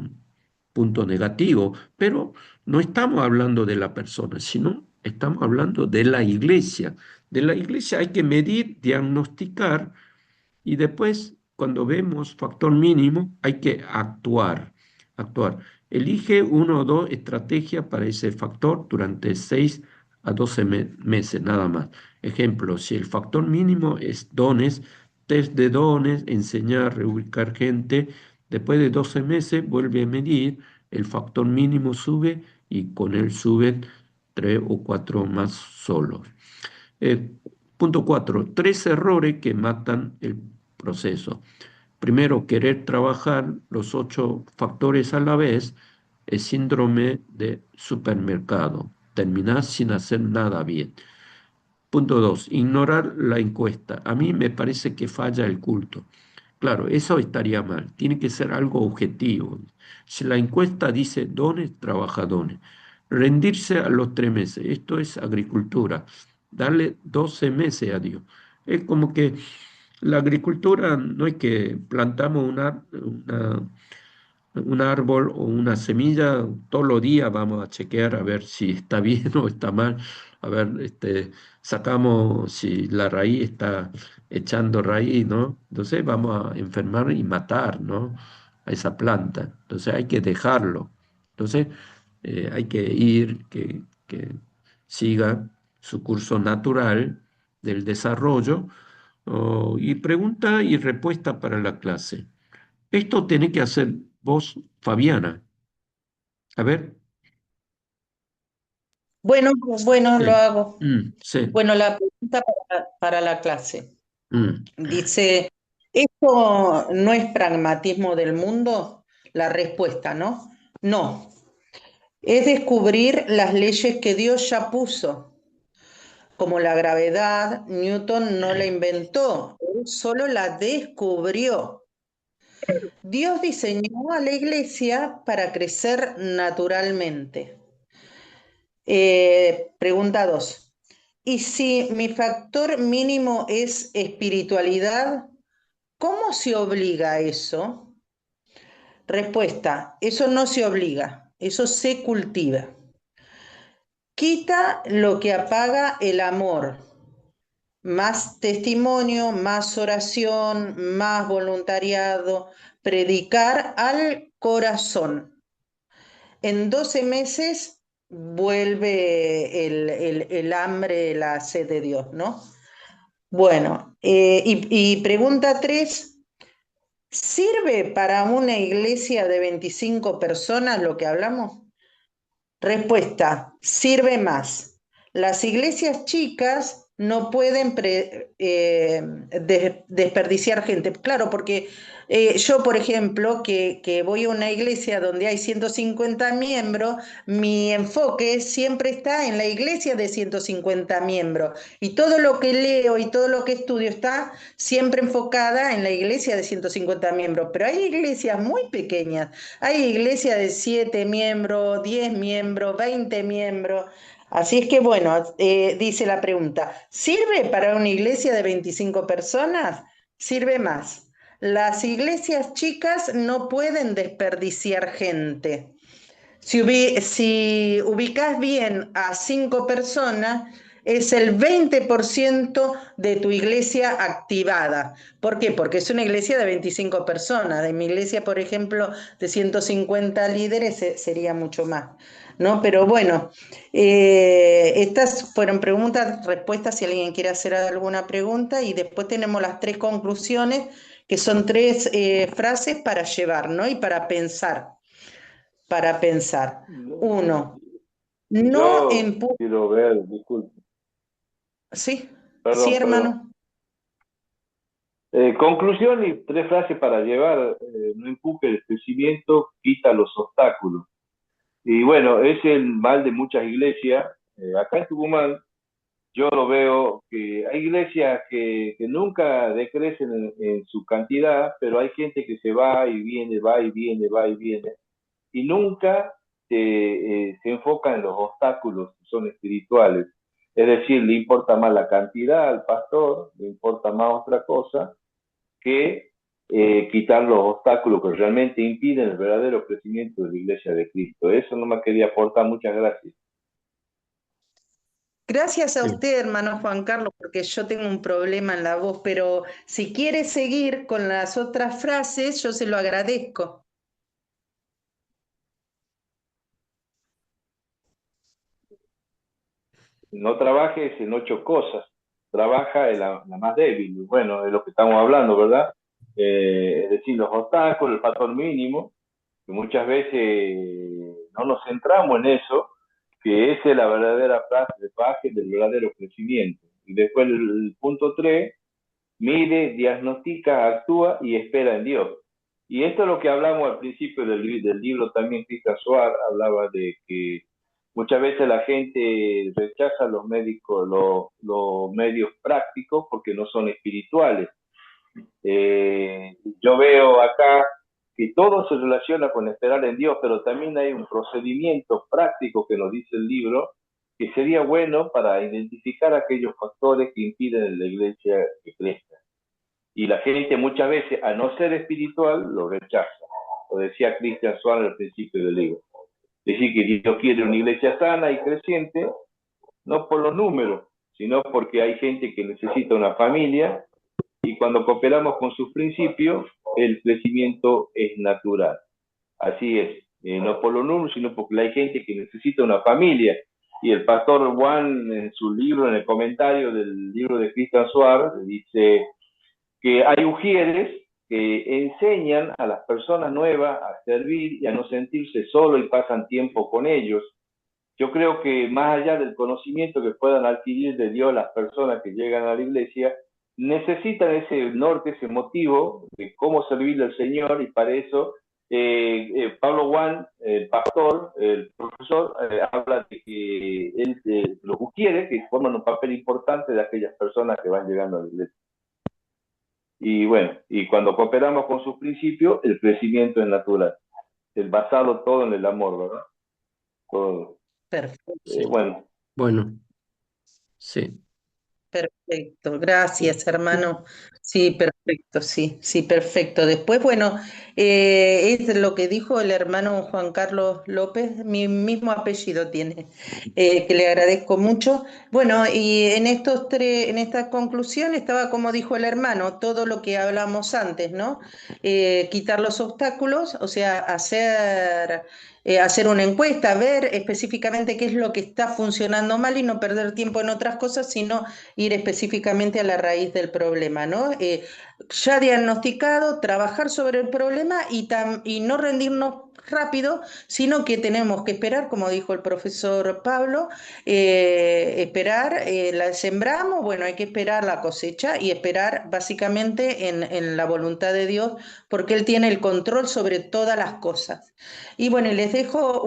puntos negativos, pero no estamos hablando de la persona, sino estamos hablando de la iglesia. De la iglesia hay que medir, diagnosticar y después, cuando vemos factor mínimo, hay que actuar. Actuar. Elige uno o dos estrategias para ese factor durante 6 a 12 meses, nada más. Ejemplo, si el factor mínimo es dones, test de dones, enseñar, reubicar gente, después de 12 meses vuelve a medir, el factor mínimo sube y con él suben 3 o 4 más solos. Eh, Punto 4. Tres errores que matan el proceso. Primero, querer trabajar los 8 factores a la vez es síndrome de supermercado. Terminar sin hacer nada bien. Punto 2. Ignorar la encuesta. A mí me parece que falla el culto. Claro, eso estaría mal. Tiene que ser algo objetivo. Si la encuesta dice dones, trabaja dones. Rendirse a los 3 meses. Esto es agricultura. Darle 12 meses a Dios. Es como que la agricultura no es que plantamos un árbol o una semilla, todos los días vamos a chequear a ver si está bien o está mal, a ver, sacamos si la raíz está echando raíz, ¿no? Entonces vamos a enfermar y matar, ¿no? A esa planta. Entonces hay que dejarlo. Entonces hay que ir, que siga su curso natural del desarrollo, y pregunta y respuesta para la clase. Esto tiene que hacer vos, Fabiana. A ver. Bueno, bueno, lo Sí. hago. Sí. Bueno, la pregunta para la clase. Mm. Dice, ¿esto no es pragmatismo del mundo? La respuesta, ¿no? No, es descubrir las leyes que Dios ya puso. Como la gravedad, Newton no la inventó, él solo la descubrió. Dios diseñó a la iglesia para crecer naturalmente. Pregunta 2. ¿Y si mi factor mínimo es espiritualidad, cómo se obliga a eso? Respuesta, eso no se obliga, eso se cultiva. Quita lo que apaga el amor. Más testimonio, más oración, más voluntariado, predicar al corazón. En 12 meses vuelve el hambre, la sed de Dios, ¿no? Bueno, y pregunta 3, ¿sirve para una iglesia de 25 personas lo que hablamos? Respuesta, sirve más. Las iglesias chicas no pueden desperdiciar gente. Claro, porque yo, por ejemplo, que voy a una iglesia donde hay 150 miembros, mi enfoque siempre está en la iglesia de 150 miembros. Y todo lo que leo y todo lo que estudio está siempre enfocada en la iglesia de 150 miembros. Pero hay iglesias muy pequeñas. Hay iglesias de 7 miembros, 10 miembros, 20 miembros. Así es que bueno, dice la pregunta, ¿sirve para una iglesia de 25 personas? Sirve más. Las iglesias chicas no pueden desperdiciar gente. Si ubicas bien a 5 personas, es el 20% de tu iglesia activada. ¿Por qué? Porque es una iglesia de 25 personas. De mi iglesia, por ejemplo, de 150 líderes sería mucho más, ¿no? Pero bueno, estas fueron preguntas, respuestas, si alguien quiere hacer alguna pregunta, y después tenemos las 3 conclusiones, que son 3 frases para llevar, ¿no? Y para pensar. Para pensar. Uno, no Yo empujes. quiero ver, disculpe, Sí, sí, perdón, perdón. hermano. Conclusión y 3 frases para llevar. No empuje el crecimiento, quita los obstáculos. Y bueno, es el mal de muchas iglesias. Acá en Tucumán yo lo veo que hay iglesias que nunca decrecen en su cantidad, pero hay gente que se va y viene, va y viene, va y viene, y nunca se enfoca en los obstáculos que son espirituales. Es decir, le importa más la cantidad al pastor, le importa más otra cosa que quitar los obstáculos que realmente impiden el verdadero crecimiento de la iglesia de Cristo. Eso no me quería aportar, muchas gracias. Gracias a Sí. usted, hermano Juan Carlos, porque yo tengo un problema en la voz, pero si quiere seguir con las otras frases, yo se lo agradezco. No trabajes en 8 cosas, trabaja en la más débil. Bueno, es lo que estamos hablando, ¿verdad? Es decir, los obstáculos, el factor mínimo, que muchas veces no nos centramos en eso, que esa es la verdadera base del verdadero crecimiento. Y después el punto 3, mide, diagnostica, actúa y espera en Dios. Y esto es lo que hablamos al principio del libro también. Cristian Suárez hablaba de que muchas veces la gente rechaza los médicos, los medios prácticos porque no son espirituales. Yo veo acá que todo se relaciona con esperar en Dios, pero también hay un procedimiento práctico que nos dice el libro, que sería bueno para identificar aquellos factores que impiden en la iglesia que crezca. Y la gente muchas veces, a no ser espiritual, lo rechaza. Lo decía Cristian Suárez al principio del libro. Decir que Dios quiere una iglesia sana y creciente, no por los números, sino porque hay gente que necesita una familia, y cuando cooperamos con sus principios, el crecimiento es natural. Así es, no por los números, sino porque hay gente que necesita una familia. Y el pastor Juan, en su libro, en el comentario del libro de Cristian Suárez, dice que hay ujieres que enseñan a las personas nuevas a servir y a no sentirse solo y pasan tiempo con ellos. Yo creo que más allá del conocimiento que puedan adquirir de Dios las personas que llegan a la iglesia, necesitan ese norte, ese motivo de cómo servirle al Señor, y para eso Pablo Juan, el pastor, el profesor, habla de que él los ujieres que forman un papel importante de aquellas personas que van llegando a la iglesia. Y bueno, y cuando cooperamos con sus principios, el crecimiento es natural. Es basado todo en el amor, ¿verdad? Todo. Perfecto, Bueno, Bueno, sí. perfecto. Gracias, hermano. Sí, perfecto, sí, sí, perfecto. Después, bueno, es lo que dijo el hermano Juan Carlos López, mi mismo apellido tiene, que le agradezco mucho. Bueno, y en en esta conclusión estaba, como dijo el hermano, todo lo que hablamos antes, ¿no? Quitar los obstáculos, o sea, hacer una encuesta, ver específicamente qué es lo que está funcionando mal y no perder tiempo en otras cosas, sino ir específicamente a la raíz del problema, ¿no? Ya diagnosticado, trabajar sobre el problema y no rendirnos rápido, sino que tenemos que esperar, como dijo el profesor Pablo, esperar, la sembramos, bueno, hay que esperar la cosecha y esperar básicamente en la voluntad de Dios, porque Él tiene el control sobre todas las cosas. Y bueno, les dejo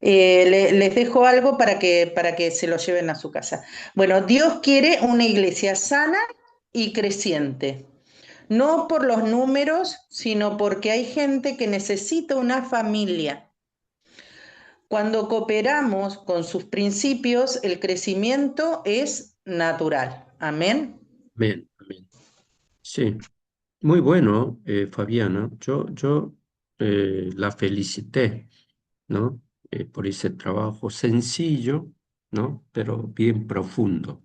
les dejo algo para que se lo lleven a su casa. Bueno, Dios quiere una iglesia sana y creciente, no por los números, sino porque hay gente que necesita una familia. Cuando cooperamos con sus principios, el crecimiento es natural. Amén. Amén, amén. Sí, muy bueno, Fabiana. Yo la felicité, ¿no? Por ese trabajo sencillo, ¿no? Pero bien profundo,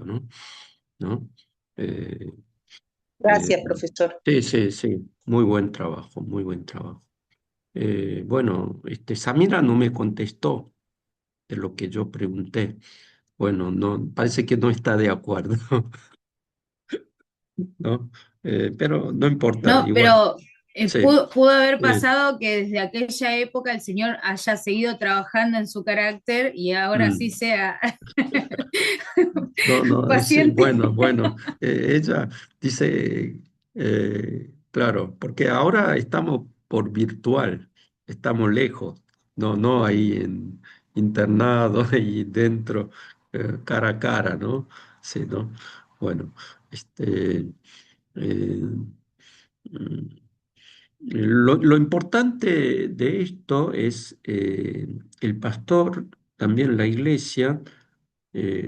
¿no? ¿No? Eh, eh, Gracias, profesor. sí, sí, sí, muy buen trabajo, muy buen trabajo. Bueno, Samira no me contestó de lo que yo pregunté. Bueno, no, parece que no está de acuerdo, ¿no? Pero no importa, No, igual. pero Sí, pudo haber sí. pasado que desde aquella época el Señor haya seguido trabajando en su carácter y ahora sí Mm. sea No, no, sí, paciente. bueno, bueno. Ella dice, claro, porque ahora estamos por virtual, estamos lejos, no, no ahí en internado y dentro cara a cara, ¿no? Sí, ¿no? Bueno, este, eh, mm, lo importante de esto es el pastor, también la iglesia,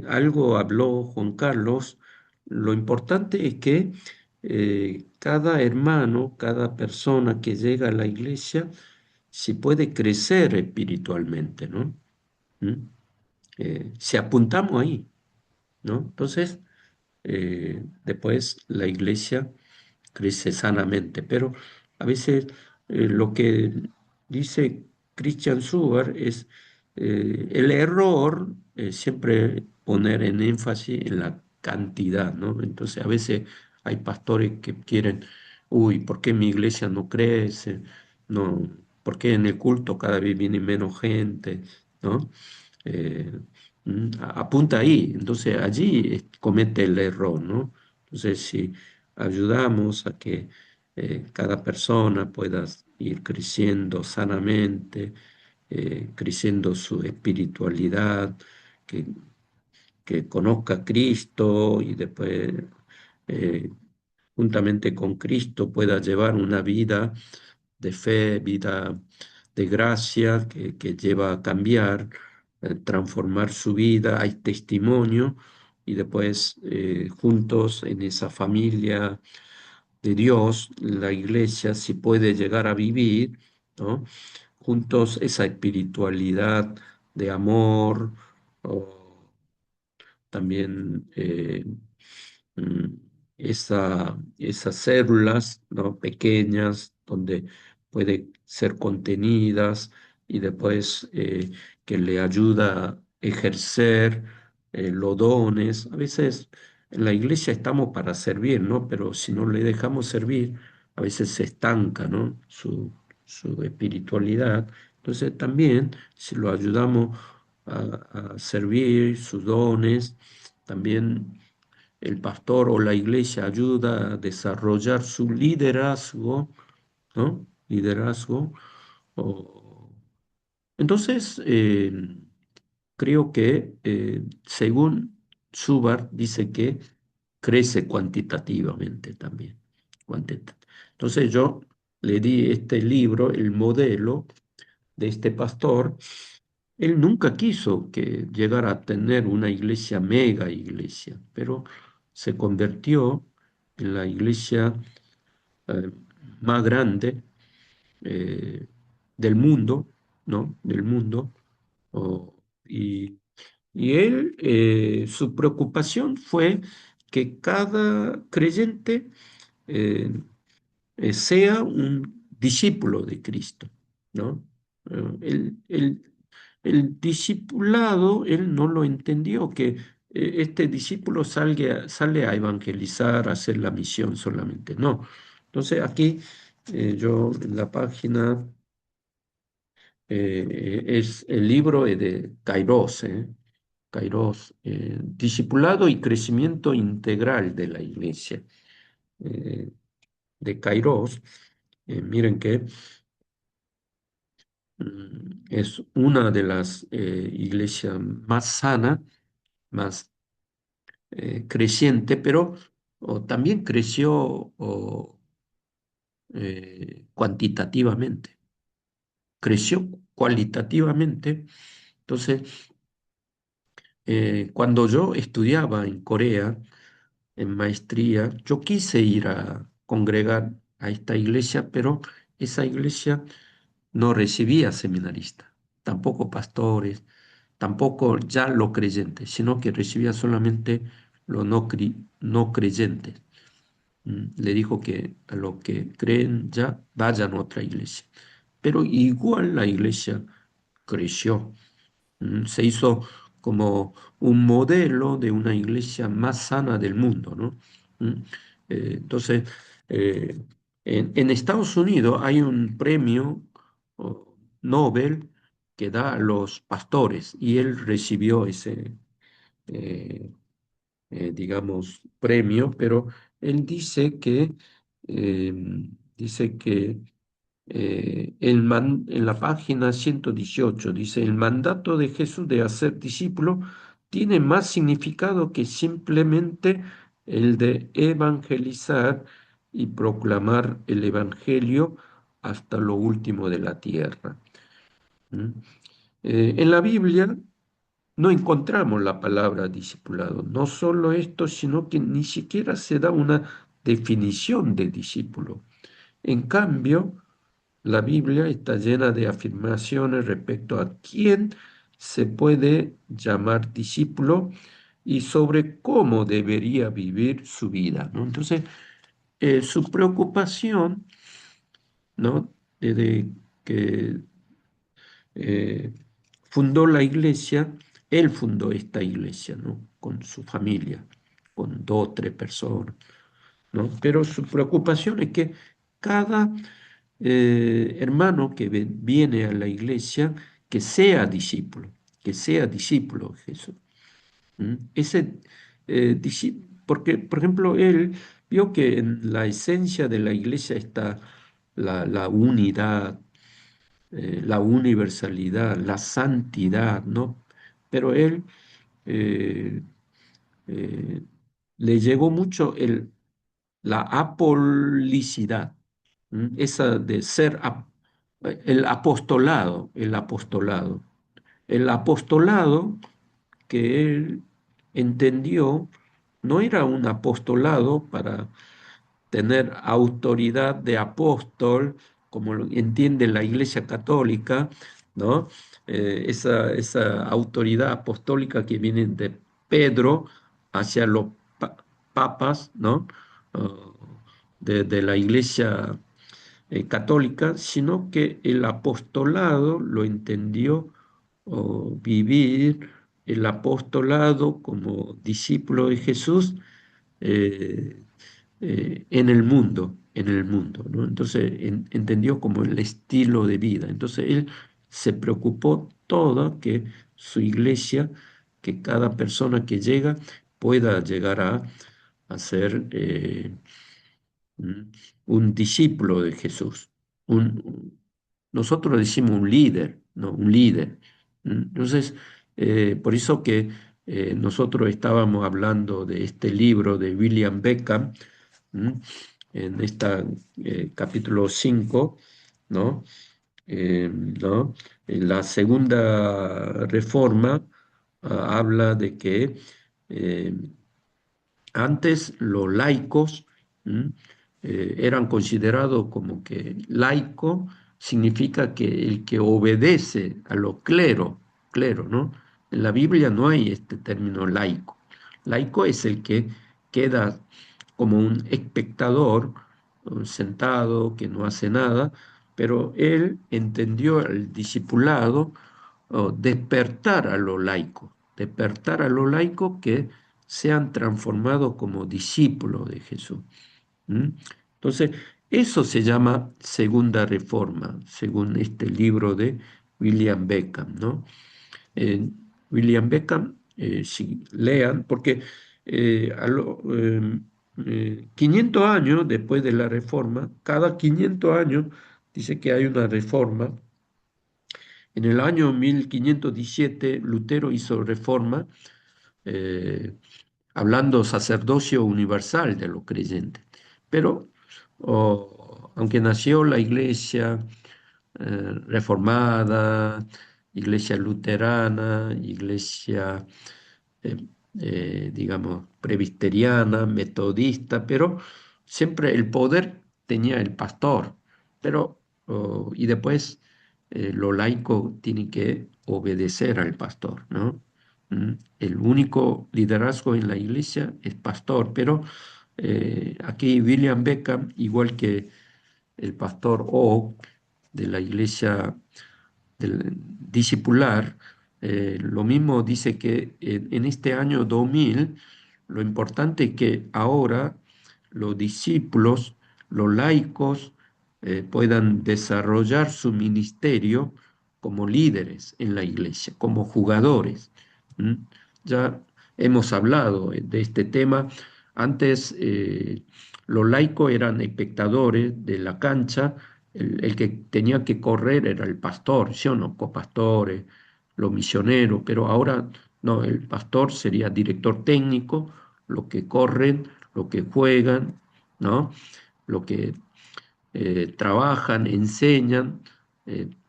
algo habló Juan Carlos, lo importante es que cada hermano, cada persona que llega a la iglesia, si puede crecer espiritualmente, ¿no? ¿Mm? Si apuntamos ahí, ¿no? Entonces, después la iglesia crece sanamente, pero a veces lo que dice Christian Suber es el error siempre poner en énfasis en la cantidad, ¿no? Entonces a veces hay pastores que quieren, uy, ¿por qué mi iglesia no crece? No, ¿por qué en el culto cada vez viene menos gente? ¿No? Eh, Apunta ahí, entonces allí comete el error, ¿no? Entonces, si ayudamos a que cada persona pueda ir creciendo sanamente, creciendo su espiritualidad, que, que conozca a Cristo y después, eh, juntamente con Cristo, pueda llevar una vida de fe, vida de gracia que lleva a cambiar, transformar su vida, hay testimonio y después juntos en esa familia de Dios, la iglesia, si puede llegar a vivir, ¿no? Juntos esa espiritualidad de amor, o también mm, esas células, ¿no? Pequeñas donde puede ser contenidas y después que le ayuda a ejercer los dones. A veces en la iglesia estamos para servir, ¿no? Pero si no le dejamos servir, a veces se estanca, ¿no? Su espiritualidad. Entonces también, si lo ayudamos a servir sus dones, también el pastor o la iglesia ayuda a desarrollar su liderazgo, ¿no? Liderazgo. o- Entonces, creo que según Subar dice que crece cuantitativamente también. Entonces yo le di este libro, el modelo de este pastor. Él nunca quiso que llegara a tener una iglesia, mega iglesia, pero se convirtió en la iglesia eh, más grande eh, del mundo, ¿no? Del mundo. O- y, y él, su preocupación fue que cada creyente eh, sea un discípulo de Cristo, ¿no? El discipulado, él no lo entendió, que este discípulo sale a evangelizar, a hacer la misión solamente, no. Entonces aquí yo en la página es el libro de Kairos, Kairos, Discipulado y Crecimiento Integral de la Iglesia, eh, de Kairos. Miren que es una de las iglesias más sana, más creciente, pero también creció cuantitativamente, creció cualitativamente. Entonces, cuando yo estudiaba en Corea, en maestría, yo quise ir a congregar a esta iglesia, pero esa iglesia no recibía seminaristas, tampoco pastores, tampoco ya los creyentes, sino que recibía solamente los no creyentes. Le dijo que a los que creen ya vayan a otra iglesia. Pero igual la iglesia creció. Se hizo como un modelo de una iglesia más sana del mundo, ¿no? Mm, entonces, eh, en Estados Unidos hay un premio Nobel que da a los pastores y él recibió ese, eh, digamos, premio, pero él eh, dice que en la página 118 dice, el mandato de Jesús de hacer discípulos tiene más significado que simplemente el de evangelizar y proclamar el evangelio hasta lo último de la tierra. ¿Mm? En la Biblia no encontramos la palabra discipulado. No solo esto, sino que ni siquiera se da una definición de discípulo. En cambio, la Biblia está llena de afirmaciones respecto a quién se puede llamar discípulo y sobre cómo debería vivir su vida, ¿no? Entonces, su preocupación, ¿no? Desde que eh, fundó la iglesia, él fundó esta iglesia, ¿no? Con su familia, con dos o tres personas, ¿no? Pero su preocupación es que cada hermano que viene a la iglesia, que sea discípulo de Jesús. ¿Mm? Porque, por ejemplo, él vio que en la esencia de la iglesia está la unidad, la universalidad, la santidad, ¿no? Pero él eh, eh, le llegó mucho la apolicidad, esa de ser el apostolado. El apostolado que él entendió no era un apostolado para tener autoridad de apóstol, como lo entiende la Iglesia Católica, ¿no? Esa autoridad apostólica que viene de Pedro hacia los papas, ¿no? Uh, de la Iglesia católica, sino que el apostolado lo entendió vivir el apostolado como discípulo de Jesús eh, en el mundo, ¿no? Entonces entendió como el estilo de vida. Entonces él se preocupó toda que su iglesia, que cada persona que llega pueda llegar a ser ¿m? Un discípulo de Jesús. Nosotros decimos un líder, ¿no? Un líder. Entonces, por eso que nosotros estábamos hablando de este libro de William Beckham, ¿m? En esta capítulo 5, ¿no? ¿No? En la segunda reforma habla de que eh, antes los laicos ¿m? Eran considerados como que laico significa que el que obedece a los clero, ¿no? En la Biblia no hay este término laico. Laico es el que queda como un espectador sentado, que no hace nada, pero él entendió el discipulado, despertar a lo laico, despertar a lo laico que sean transformados como discípulos de Jesús. ¿Mm? Entonces, eso se llama segunda reforma, según este libro de William Beckham, ¿no? Eh, William Beckham, si lean, porque 500 años después de la reforma, cada 500 años dice que hay una reforma. En el año 1517 Lutero hizo reforma, eh, hablando sacerdocio universal de los creyentes. Pero aunque nació la iglesia reformada, iglesia luterana, iglesia, eh, digamos, presbiteriana, metodista, pero siempre el poder tenía el pastor. Pero, y después lo laico tiene que obedecer al pastor, ¿no? El único liderazgo en la iglesia es pastor, pero aquí William Beckham, igual que el pastor O de la iglesia del discipular, lo mismo dice que en este año 2000 lo importante es que ahora los discípulos, los laicos, puedan desarrollar su ministerio como líderes en la iglesia, como jugadores. ¿Mm? Ya hemos hablado de este tema. Antes los laicos eran espectadores de la cancha, el que tenía que correr era el pastor, ¿sí o no? Copastores, los misioneros, pero ahora No, el pastor sería director técnico, lo que corren, lo que juegan, ¿no? Lo que trabajan, enseñan,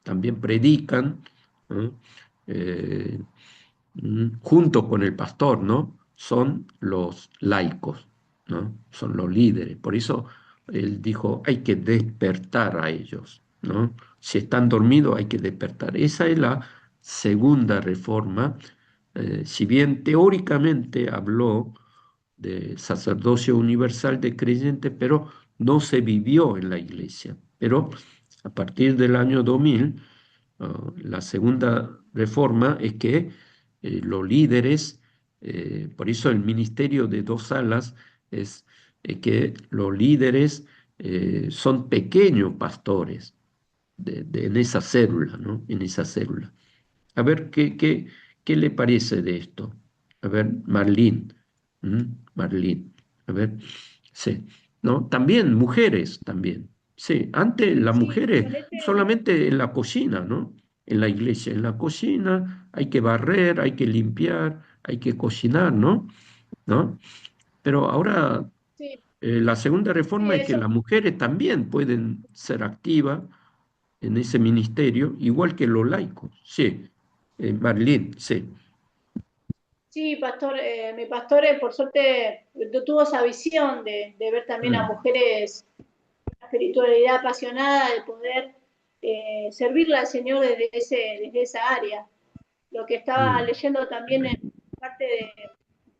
también predican, ¿no? Eh, Junto con el pastor, ¿no? Son los laicos, ¿no? Son los líderes. Por eso él dijo, hay que despertar a ellos, ¿no? Si están dormidos, hay que despertar. Esa es la segunda reforma. Si bien teóricamente habló de sacerdocio universal de creyentes, pero no se vivió en la iglesia. Pero a partir del año 2000, la segunda reforma es que los líderes, por eso el ministerio de dos alas es que los líderes son pequeños pastores en esa célula, ¿no? En esa célula. A ver, ¿qué le parece de esto? A ver, Marlene, Marlene, a ver, sí, ¿no? También mujeres, también. Sí, antes las Sí, mujeres con este, solamente en la cocina, ¿no? En la iglesia, en la cocina hay que barrer, hay que limpiar, hay que cocinar, ¿no? ¿No? Pero ahora sí, la segunda sí, reforma es que eso. las mujeres también pueden ser activas en ese ministerio, igual que los laicos. Sí, Marlene, sí. Sí, pastor, mi pastor, por suerte, tuvo esa visión de ver también a Mm, mujeres, una espiritualidad apasionada, de poder servirle al Señor desde esa área. Lo que estaba mm, leyendo también en parte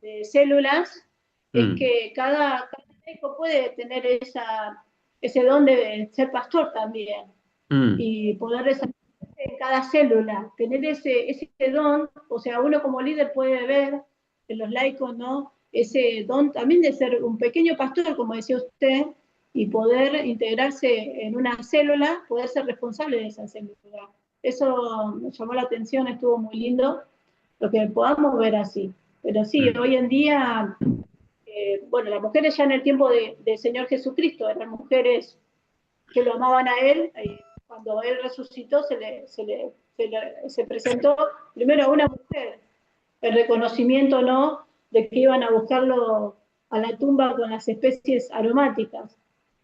de células es mm, que cada médico puede tener ese don de ser pastor también mm, y poder desarrollarse en cada célula, tener ese don, o sea, uno como líder puede ver en los laicos, ¿no? Ese don también de ser un pequeño pastor, como decía usted, y poder integrarse en una célula, poder ser responsable de esa célula. Eso me llamó la atención, estuvo muy lindo, lo que podamos ver así. Pero sí, mm. hoy en día, bueno, las mujeres ya en el tiempo del Señor Jesucristo eran mujeres que lo amaban a él. Cuando él resucitó, se presentó primero a una mujer, el reconocimiento, ¿no?, de que iban a buscarlo a la tumba con las especies aromáticas.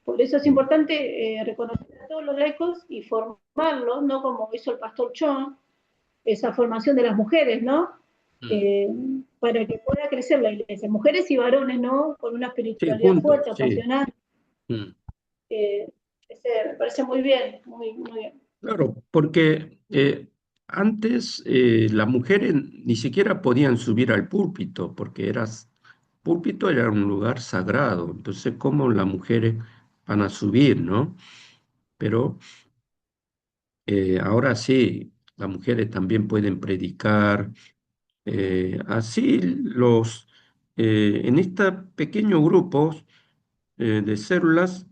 Por eso es Mm, importante reconocer a todos los laicos y formarlos, ¿no?, como hizo el pastor John, esa formación de las mujeres, ¿no? mm. Eh, para que pueda crecer la iglesia. Mujeres y varones, ¿no? Con una Sí, espiritualidad juntos, fuerte, sí. apasionada. Mm. Eh, me parece muy bien, muy bien. Claro, porque antes las mujeres ni siquiera podían subir al púlpito, porque púlpito era un lugar sagrado. Entonces, ¿cómo las mujeres van a subir, no? Pero ahora sí, las mujeres también pueden predicar. Así en estos pequeños grupos de células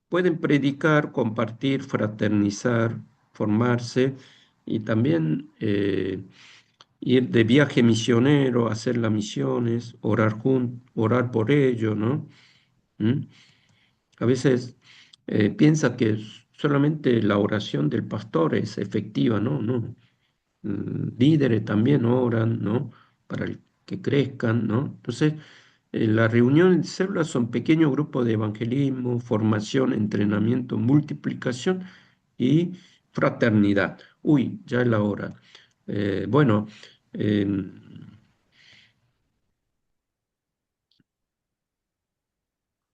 pueden predicar, compartir, fraternizar, formarse y también ir de viaje misionero, hacer las misiones, orar por ello, ¿no? ¿Mm? A veces piensa que solamente la oración del pastor es efectiva, ¿no? No, líderes también oran, ¿no? Para que crezcan, ¿no? Entonces, las reuniones de células son pequeños grupos de evangelismo, formación, entrenamiento, multiplicación y fraternidad. Uy, ya es la hora. Bueno, eh,